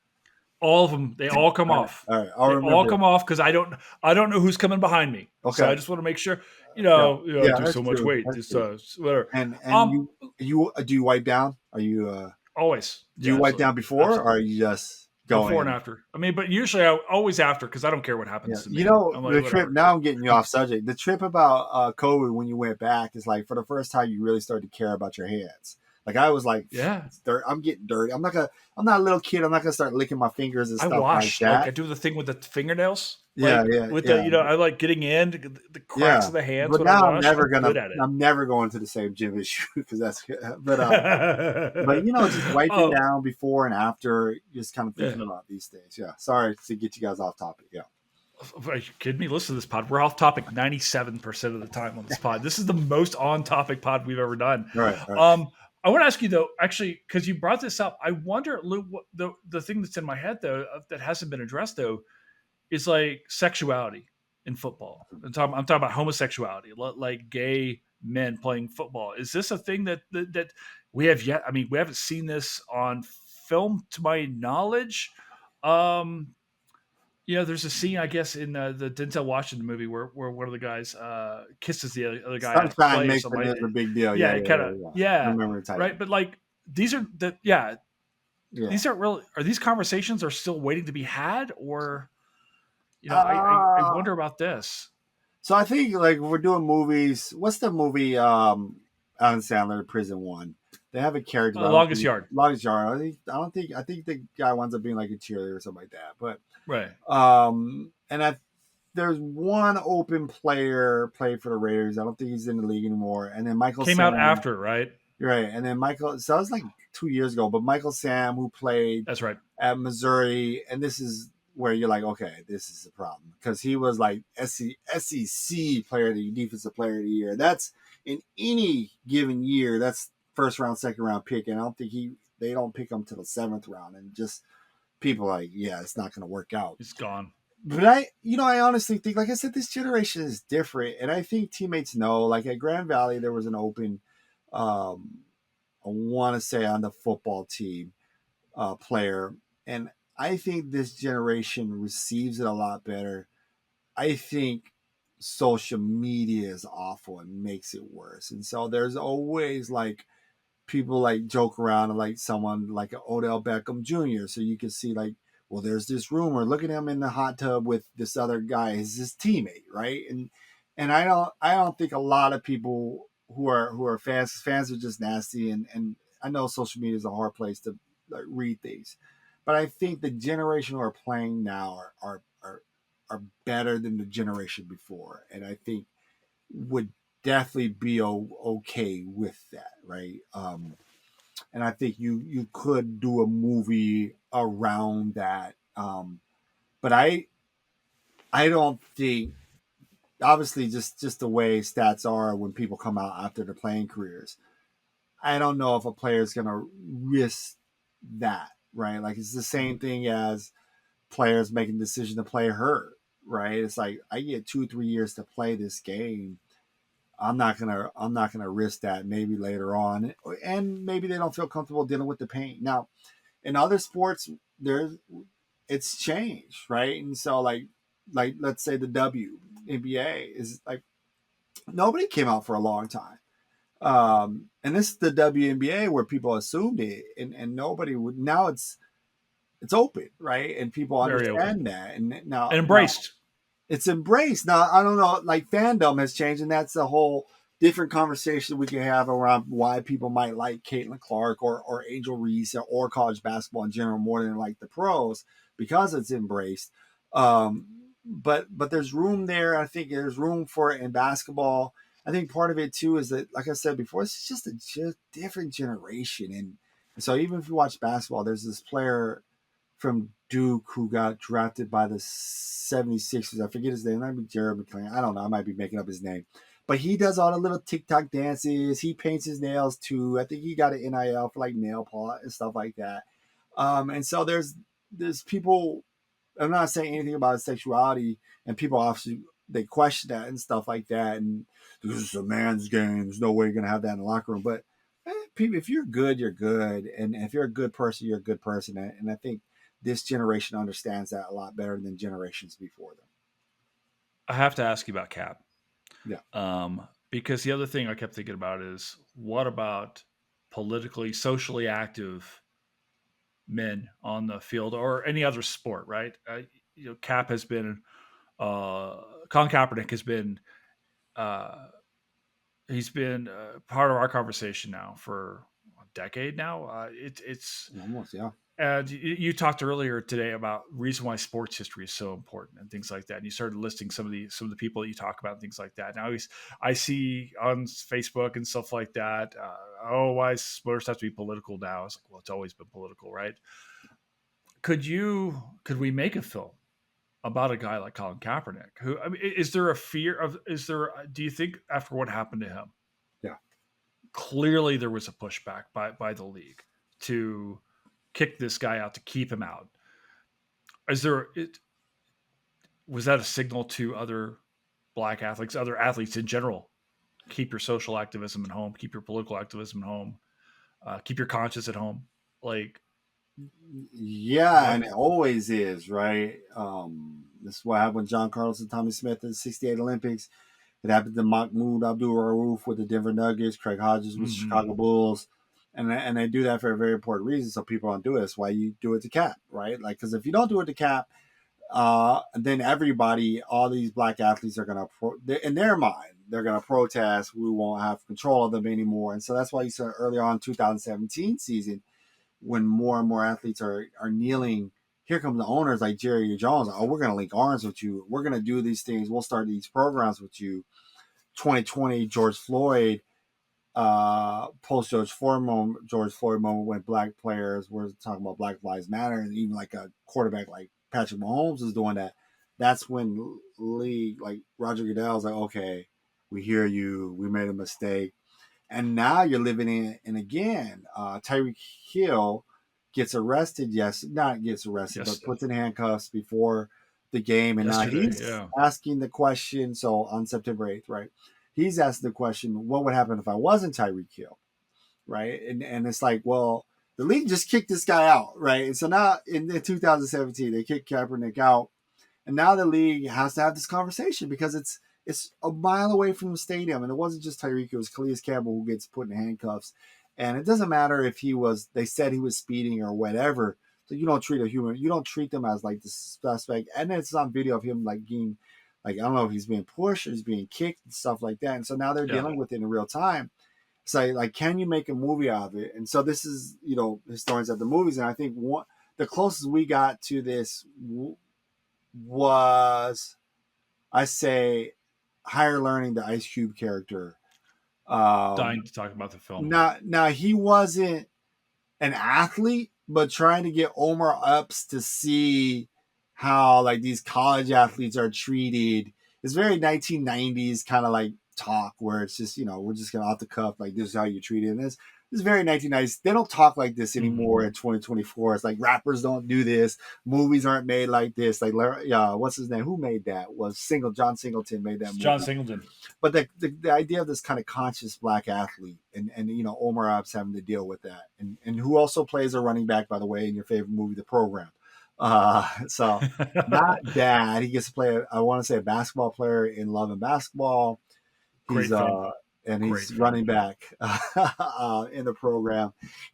All of them, they all come All right. off. All right. I'll They all remember it. come off because I don't know who's coming behind me. So Okay. I just want to make sure, Yeah. Yeah, do that's so much true. weight, That's just true. whatever. And Um, you do you wipe down? Are you Always, do yeah, you wipe absolutely, down before, or absolutely. are you just go Before and in? after. I mean, but usually I always after because I don't care what Yeah, happens to you me. know I'm like the trip. whatever. Now I'm getting you off subject. The trip about COVID when you went back is like for the first time you really started to care about your hands. Like I was like, Yeah, it's dirt. I'm getting dirty. I'm not gonna. I'm not a little kid. I'm not gonna start licking my fingers and I stuff like wash like I that. do the thing with the fingernails, Yeah, like yeah, with yeah, the I like getting in the cracks yeah. of the hands But when I now wash. I'm good at it. I'm never going to the same gym as you because that's. But just wiping Oh down before and after, just kind of yeah. thinking about these things. Yeah. Sorry to get you guys off topic. Yeah. Are you kidding me? Listen to this pod. We're off topic 97% of the time on this pod. This is the most on topic pod we've ever done. All right. All right. I want to ask you though, actually, because you brought this up, I wonder, Lou, what the thing that's in my head though that hasn't been addressed though is like sexuality in football. I'm talking about homosexuality, like gay men playing football. Is this a thing that we have yet? I mean, we haven't seen this on film to my knowledge. Um, there's a scene, I guess, in the Denzel Washington movie where one of the guys kisses the other guy on a Sunshine play or makes something it like is that. a big deal. Yeah, Yeah, it yeah, kind yeah, of, yeah. I yeah, remember the title. right. But like these are the yeah, Yeah. these aren't really are these conversations are still waiting to be had, or I Uh, wonder about this. so I think like we're doing movies. What's the movie? Adam Sandler, Prison One. They have a character, but I don't Longest think yard, Longest Yard. I don't think. I think the guy winds up being like a cheerleader or something like that. But right? and there's one open player played for the Raiders. I don't think he's in the league anymore. And then Michael Came out Sam. after, right? You're right. And then Michael. So that was like 2 years ago. But Michael Sam, who played That's right. at Missouri, and this is where you're like, okay, this is a problem because he was like SEC player of the defensive player of the year. That's in any given year. That's first round, second round pick, and I don't think they don't pick him to the seventh round, and just people like, yeah, it's not going to work out. It's gone. But I honestly think, like I said, this generation is different, and I think teammates know. Like at Grand Valley, there was an open, I want to say on the football team player. And I think this generation receives it a lot better. I think social media is awful and makes it worse. And so there's always like people like joke around and like someone like Odell Beckham Jr. So you can see like, well, there's this rumor. Look at him in the hot tub with this other guy, is his teammate, right? And I don't think a lot of people who are fans are just nasty, and I know social media is a hard place to like, read things, but I think the generation who are playing now are better than the generation before, and I think would definitely be okay with that, right? And I think you could do a movie around that, but I don't think obviously just the way stats are when people come out after their playing careers. I don't know if a player is going to risk that, right? Like it's the same thing as players making the decision to play hurt, right? It's like I get 2-3 years to play this game. I'm not gonna risk that maybe later on, and maybe they don't feel comfortable dealing with the pain. Now, in other sports, there's it's changed, right? And so like let's say the WNBA is like nobody came out for a long time. And this is the WNBA where people assumed it, and nobody would. Now it's open, right? And people Very open understand that, and and now embraced. it's embraced. Now I don't know, like fandom has changed, and that's a whole different conversation we can have around why people might like Caitlin Clark or Angel Reese or college basketball in general more than like the pros because it's embraced. Um, but there's room there. I think there's room for it in basketball. I think part of it too is that, like I said before, it's just a different generation, and so even if you watch basketball, there's this player from Duke who got drafted by the 76ers. I forget his name. It might be Jared McClain. I don't know. I might be making up his name. But he does all the little TikTok dances. He paints his nails too. I think he got an NIL for like nail polish and stuff like that. And so there's people. I'm not saying anything about his sexuality, and people obviously they question that and stuff like that. And this is a man's game. There's no way you're gonna have that in the locker room. But people, if you're good, you're good, and if you're a good person, you're a good person. And I think this generation understands that a lot better than generations before them. I have to ask you about Cap. Yeah. Because the other thing I kept thinking about is what about politically, socially active men on the field or any other sport, right? Cap has been, Colin Kaepernick has been, uh, he's been part of our conversation now for a decade now. It's Almost, yeah. And you talked earlier today about reason why sports history is so important and things like that. And you started listing some of the people that you talk about and things like that. Now I see on Facebook and stuff like that. Why sports have to be political now? It's like, well, it's always been political, right? Could we make a film about a guy like Colin Kaepernick? Who, I mean, is there a fear of? Do you think after what happened to him? Yeah. Clearly, there was a pushback by the league to kick this guy out, to keep him out. Was that a signal to other black athletes, other athletes in general? Keep your social activism at home. Keep your political activism at home. Keep your conscience at home. Like, Yeah, what? and it always is, right? This is what happened with John Carlos and Tommy Smith in the '68 Olympics. It happened to Mahmoud Abdul-Rauf with the Denver Nuggets, Craig Hodges with the Mm-hmm. Chicago Bulls. And they do that for a very important reason. So people don't do it. That's why you do it to Cap, right? Like, because if you don't do it to Cap, then everybody, all these black athletes are going to, in their mind, they're going to protest. We won't have control of them anymore. And so that's why you saw earlier on 2017 season, when more and more athletes are kneeling, here come the owners like Jerry Jones. Oh, we're going to link arms with you. We're going to do these things. We'll start these programs with you. 2020 George Floyd, post George Floyd moment when black players were talking about Black Lives Matter, and even like a quarterback like Patrick Mahomes is doing that. That's when league like Roger Goodell was like, okay, we hear you, we made a mistake, and now you're living in. And again, Tyreek Hill gets arrested. Yes, not gets arrested, Yes, but puts in handcuffs before the game, and now yesterday, he's yeah. asking the question. So on September 8th, right? He's asking the question, what would happen if I wasn't Tyreek Hill, right? And it's like, well, the league just kicked this guy out, right? And so now in 2017, they kicked Kaepernick out, and now the league has to have this conversation because it's a mile away from the stadium, and it wasn't just Tyreek; it was Calais Campbell who gets put in handcuffs, and it doesn't matter if he was. They said he was speeding or whatever. So you don't treat a human. You don't treat them as like the suspect, and then it's on video of him like being, like I don't know if he's being pushed or he's being kicked and stuff like that. And so now they're Yeah. dealing with it in real time. So like, can you make a movie out of it? And so this is, historians at the movies, and I think the closest we got to this was, I say, Higher Learning, the Ice Cube character. Dying to talk about the film. Now he wasn't an athlete, but trying to get Omar Epps to see how like these college athletes are treated. It's very 1990s kind of like talk where it's just, we're just gonna off the cuff, like this is how you treat it. And this is very 1990s. They don't talk like this Mm-hmm. anymore in 2024. It's like rappers don't do this. Movies aren't made like this. Like, what's his name? Who made that? Was John Singleton made that John movie. Singleton. But the idea of this kind of conscious black athlete, and Omar Epps having to deal with that, and who also plays a running back, by the way, in your favorite movie, The Program. So not that he gets to play, I want to say, a basketball player in Love and Basketball. He's Great film. and Great he's film. running back in The Program,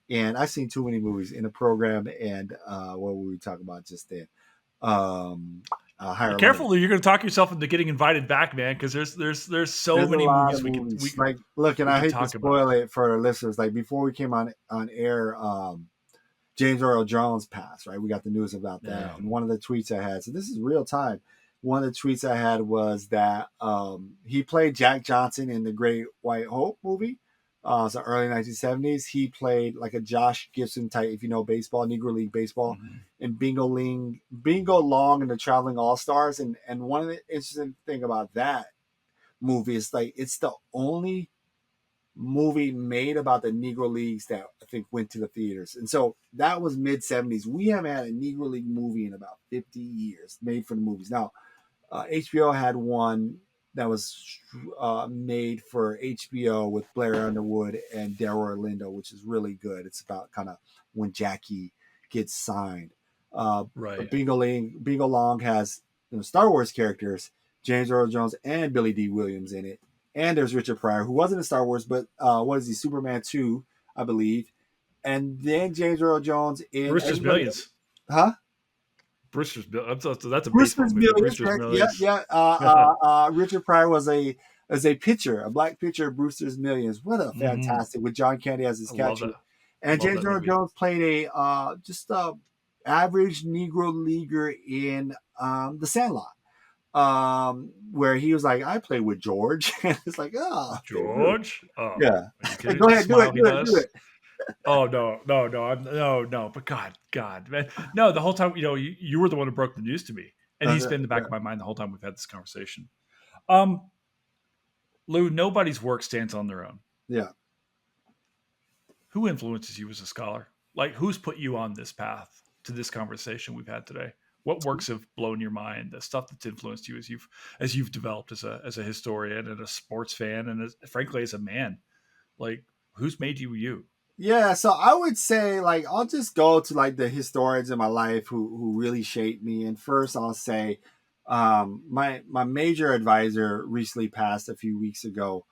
and I've seen too many movies in The Program. And what were we talking about just then? Be Higher Learning. careful, you're going to talk yourself into getting invited back, man. Because there's so There's a many lot of movies movies. Like, look, and we I could hate to talk about. spoil it for our listeners. Like, before we came on air, James Earl Jones passed. Right, we got the news about that, Yeah. and one of the tweets I had. So this is real time. One of the tweets I had was that he played Jack Johnson in the Great White Hope movie. So early 1970s, he played like a Josh Gibson type, if you know baseball, Negro League baseball, Mm-hmm. and Bingo Long and the Traveling All Stars. And one of the interesting thing about that movie. It's like it's the only movie made about the Negro Leagues that I think went to the theaters. And so that was mid 70s. We haven't had a Negro League movie in about 50 years made for the movies. Now, HBO had one that was made for HBO with Blair Underwood and Delroy Lindo, which is really good. It's about kind of when Jackie gets signed. But Right. Bingo Long has Star Wars characters, James Earl Jones and Billy D. Williams in it. And there's Richard Pryor, who wasn't in Star Wars, but what is he? Superman 2, I believe. And then James Earl Jones in Brewster's everybody, Millions. huh? Brewster's that's a baseball Brewster's movie, but Millions, Brewster's correct? Yeah, Millions. yeah. Richard Pryor was a pitcher, a black pitcher of Brewster's Millions. What a Hmm. fantastic with John Candy as his I love catcher, that. and Love James that Earl movie. Jones played a just a average Negro leaguer in The Sandlot, where he was like, I played with George, and it's like, oh, okay, really, George? Oh, yeah. are you kidding? Go The ahead, do it, smile he do it, do does. it. Oh no, no, no, no, no! But God, man, no. The whole time, you were the one who broke the news to me, and he's been in the back Yeah, of my mind the whole time we've had this conversation. Lou, nobody's work stands on their own. yeah. Who influences you as a scholar? Like, who's put you on this path to this conversation we've had today? What works have blown your mind? The stuff that's influenced you as you've developed as a historian and a sports fan, and frankly as a man. Like, who's made you you? Yeah, so I would say like I'll just go to like the historians in my life who really shaped me. And first I'll say my major advisor recently passed a few weeks ago.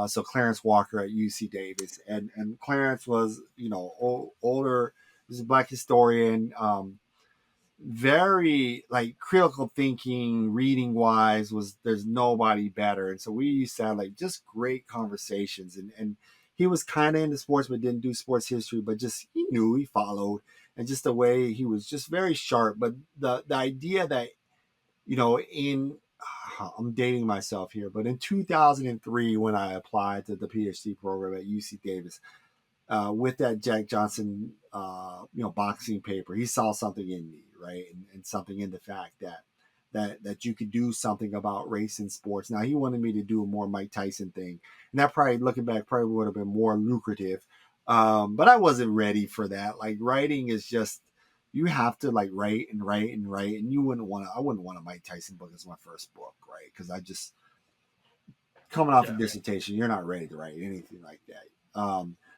So Clarence Walker at UC Davis, and Clarence was older. He's a black historian. Very like critical thinking, reading wise was there's nobody better. And so we used to have like just great conversations, and he was kind of into sports but didn't do sports history, but just he knew, he followed, and just the way he was just very sharp. But the idea that in I'm dating myself here, but in 2003 when I applied to the PhD program at UC Davis, with that Jack Johnson, boxing paper, he saw something in me, right, and something in the fact that you could do something about race in sports. Now he wanted me to do a more Mike Tyson thing, and that probably, looking back, probably would have been more lucrative. But I wasn't ready for that. Like writing is just you have to like write and write and write, and you wouldn't want to. I wouldn't want a Mike Tyson book as my first book, right? Because I just coming off a Yeah, dissertation, you're not ready to write anything like that.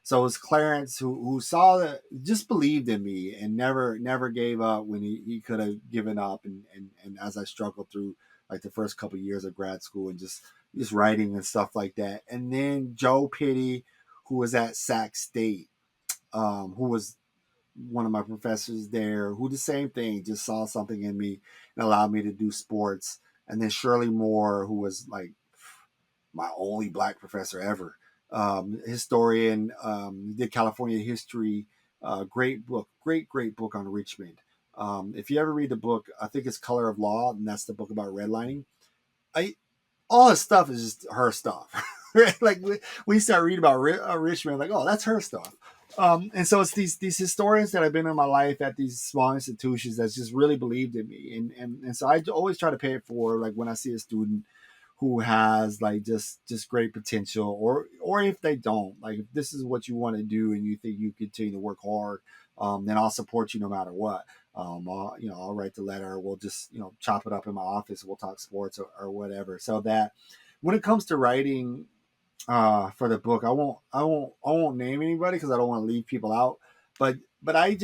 So it was Clarence who saw that, just believed in me, and never gave up when he could have given up. And as I struggled through like the first couple of years of grad school and just writing and stuff like that. And then Joe Pitti, who was at Sac State, who was one of my professors there, who the same thing, just saw something in me and allowed me to do sports. And then Shirley Moore, who was like my only black professor ever. Historian, did California history. Great book, great book on Richmond. If you ever read the book, I think it's Color of Law, and that's the book about redlining. I All his stuff is just her stuff. Right? Like we start reading about Richmond, like, oh, that's her stuff. And so it's these historians that have been in my life at these small institutions that's just really believed in me, and so I always try to pay it forward. Like when I see a student who has like just great potential, or if they don't, like if this is what you want to do and you think you continue to work hard, then I'll support you no matter what. I'll write the letter. We'll just chop it up in my office. We'll talk sports or whatever. So that when it comes to writing for the book, I won't name anybody because I don't want to leave people out. But I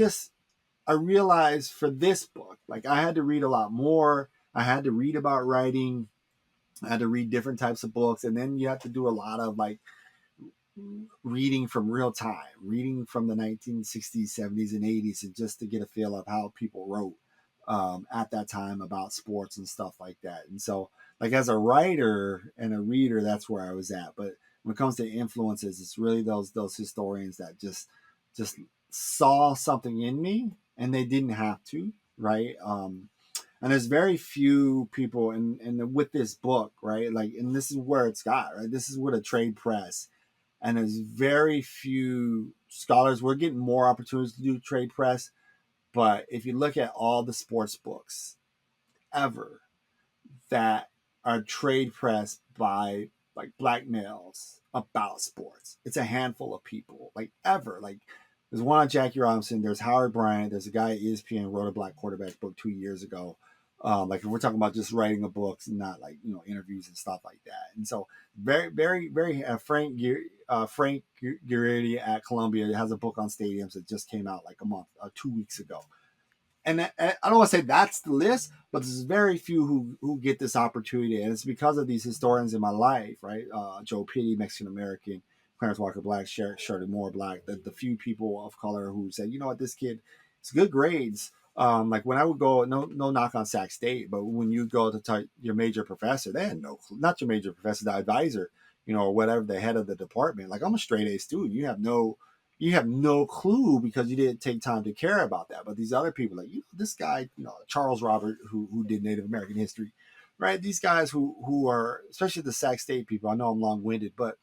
realized for this book, like I had to read a lot more. I had to read about writing. I had to read different types of books, and then you have to do a lot of like reading from real time, reading from the 1960s, 70s, and 80s, and just to get a feel of how people wrote at that time about sports and stuff like that. And so, like as a writer and a reader, that's where I was at. But when it comes to influences, it's really those historians that just saw something in me, and they didn't have to, right? And there's very few people and with this book, right, like, and this is where it's got, right, this is with a trade press, and there's very few scholars. We're getting more opportunities to do trade press, but if you look at all the sports books ever that are trade pressed by like black males about sports. It's a handful of people, like ever. Like there's one on Jackie Robinson. There's Howard Bryant. There's a guy at ESPN wrote a Black Quarterback book 2 years ago. Like if we're talking about just writing a book, not like interviews and stuff like that. And so very, very, very Frank Guridi at Columbia has a book on stadiums that just came out like a month, 2 weeks ago. And I don't want to say that's the list, but there's very few who get this opportunity, and it's because of these historians in my life, right? Joe Pitti, Mexican American, Clarence Walker Black, Shirley Moore Black, the few people of color who said, you know what, this kid, it's good grades. Like when I would go, no knock on Sac State, but when you go to your major professor, they had no clue, not your major professor, the advisor, or whatever, the head of the department. Like I'm a straight A student. You have no clue because you didn't take time to care about that. But these other people, like this guy, Charles Robert, who did Native American history, right? These guys who are, especially the Sac State people. I know I'm long winded, but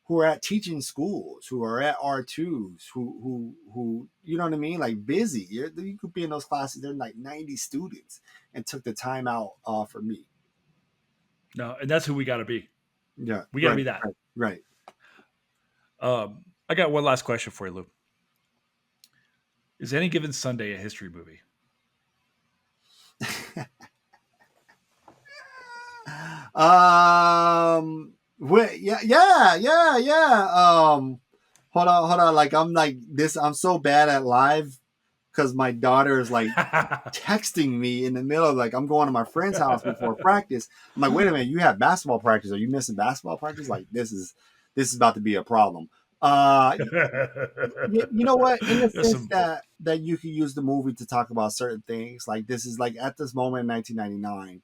who are at teaching schools, who are at R2s, who you know what I mean, like busy. You could be in those classes. They're like 90 students, and took the time out for me. No, and that's who we got to be. Yeah, we got to be that. Right. I got one last question for you, Lou. Is Any Given Sunday a history movie? Yeah. Hold on. Like I'm like this. I'm so bad at live because my daughter is like texting me in the middle of like I'm going to my friend's house before practice. I'm like, wait a minute, you have basketball practice? Are you missing basketball practice? Like this is about to be a problem. You know what? In the sense that you can use the movie to talk about certain things, like this is like at this moment in 1999.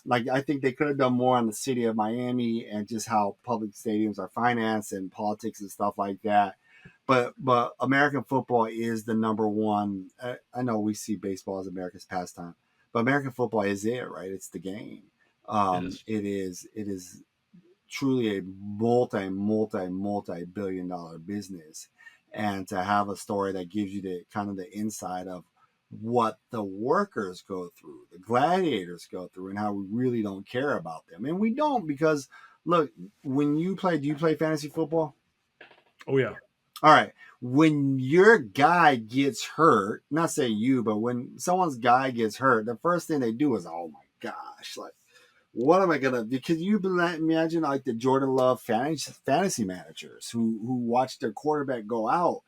Like I think they could have done more on the city of Miami and just how public stadiums are financed and politics and stuff like that. But American football is the number one. I know we see baseball as America's pastime, but American football is it, right? It's the game. It is truly a multi billion dollar business, and to have a story that gives you the kind of the inside of what the workers go through, the gladiators go through, and how we really don't care about them. And we don't, because look, when you play, do you play fantasy football? Oh yeah. All right. When your guy gets hurt, not saying you, but when someone's guy gets hurt, the first thing they do is, oh my gosh, like, what am I gonna do? Can you imagine like the Jordan Love fantasy managers who watch their quarterback go out,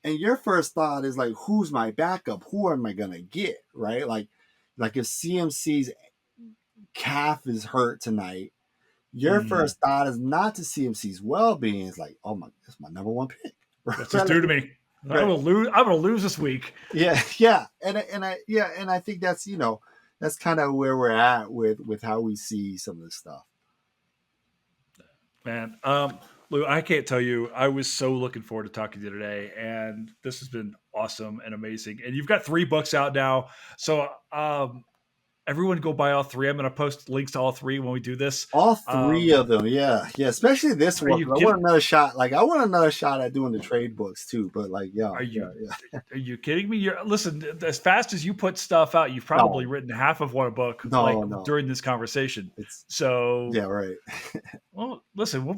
and your first thought is like, who's my backup? Who am I gonna get? Right? Like if CMC's calf is hurt tonight, your first thought is not to CMC's well-being. It's like, oh my, that's my number one pick. What's this do to me? Right. I'm gonna lose this week. Yeah, and I think that's that's kind of where we're at with how we see some of this stuff. Man, Lou, I can't tell you, I was so looking forward to talking to you today, and this has been awesome and amazing. And you've got 3 books out now, so everyone go buy all 3. I'm going to post links to all 3 when we do this. All 3 of them, yeah. Especially this one. I want another shot. Like I want another shot at doing the trade books too. But like, yeah. Are you kidding me? Listen, as fast as you put stuff out, you've probably written half of one book during this conversation. Yeah, right. Well, listen, we'll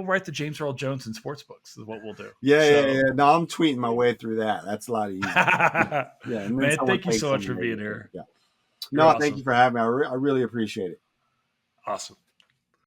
write the James Earl Jones in sports books. Is what we'll do. Yeah. No, I'm tweeting my way through that. That's a lot easier. Yeah, man. Thank you so much for being here. Yeah. No, thank you for having me. I really appreciate it. Awesome.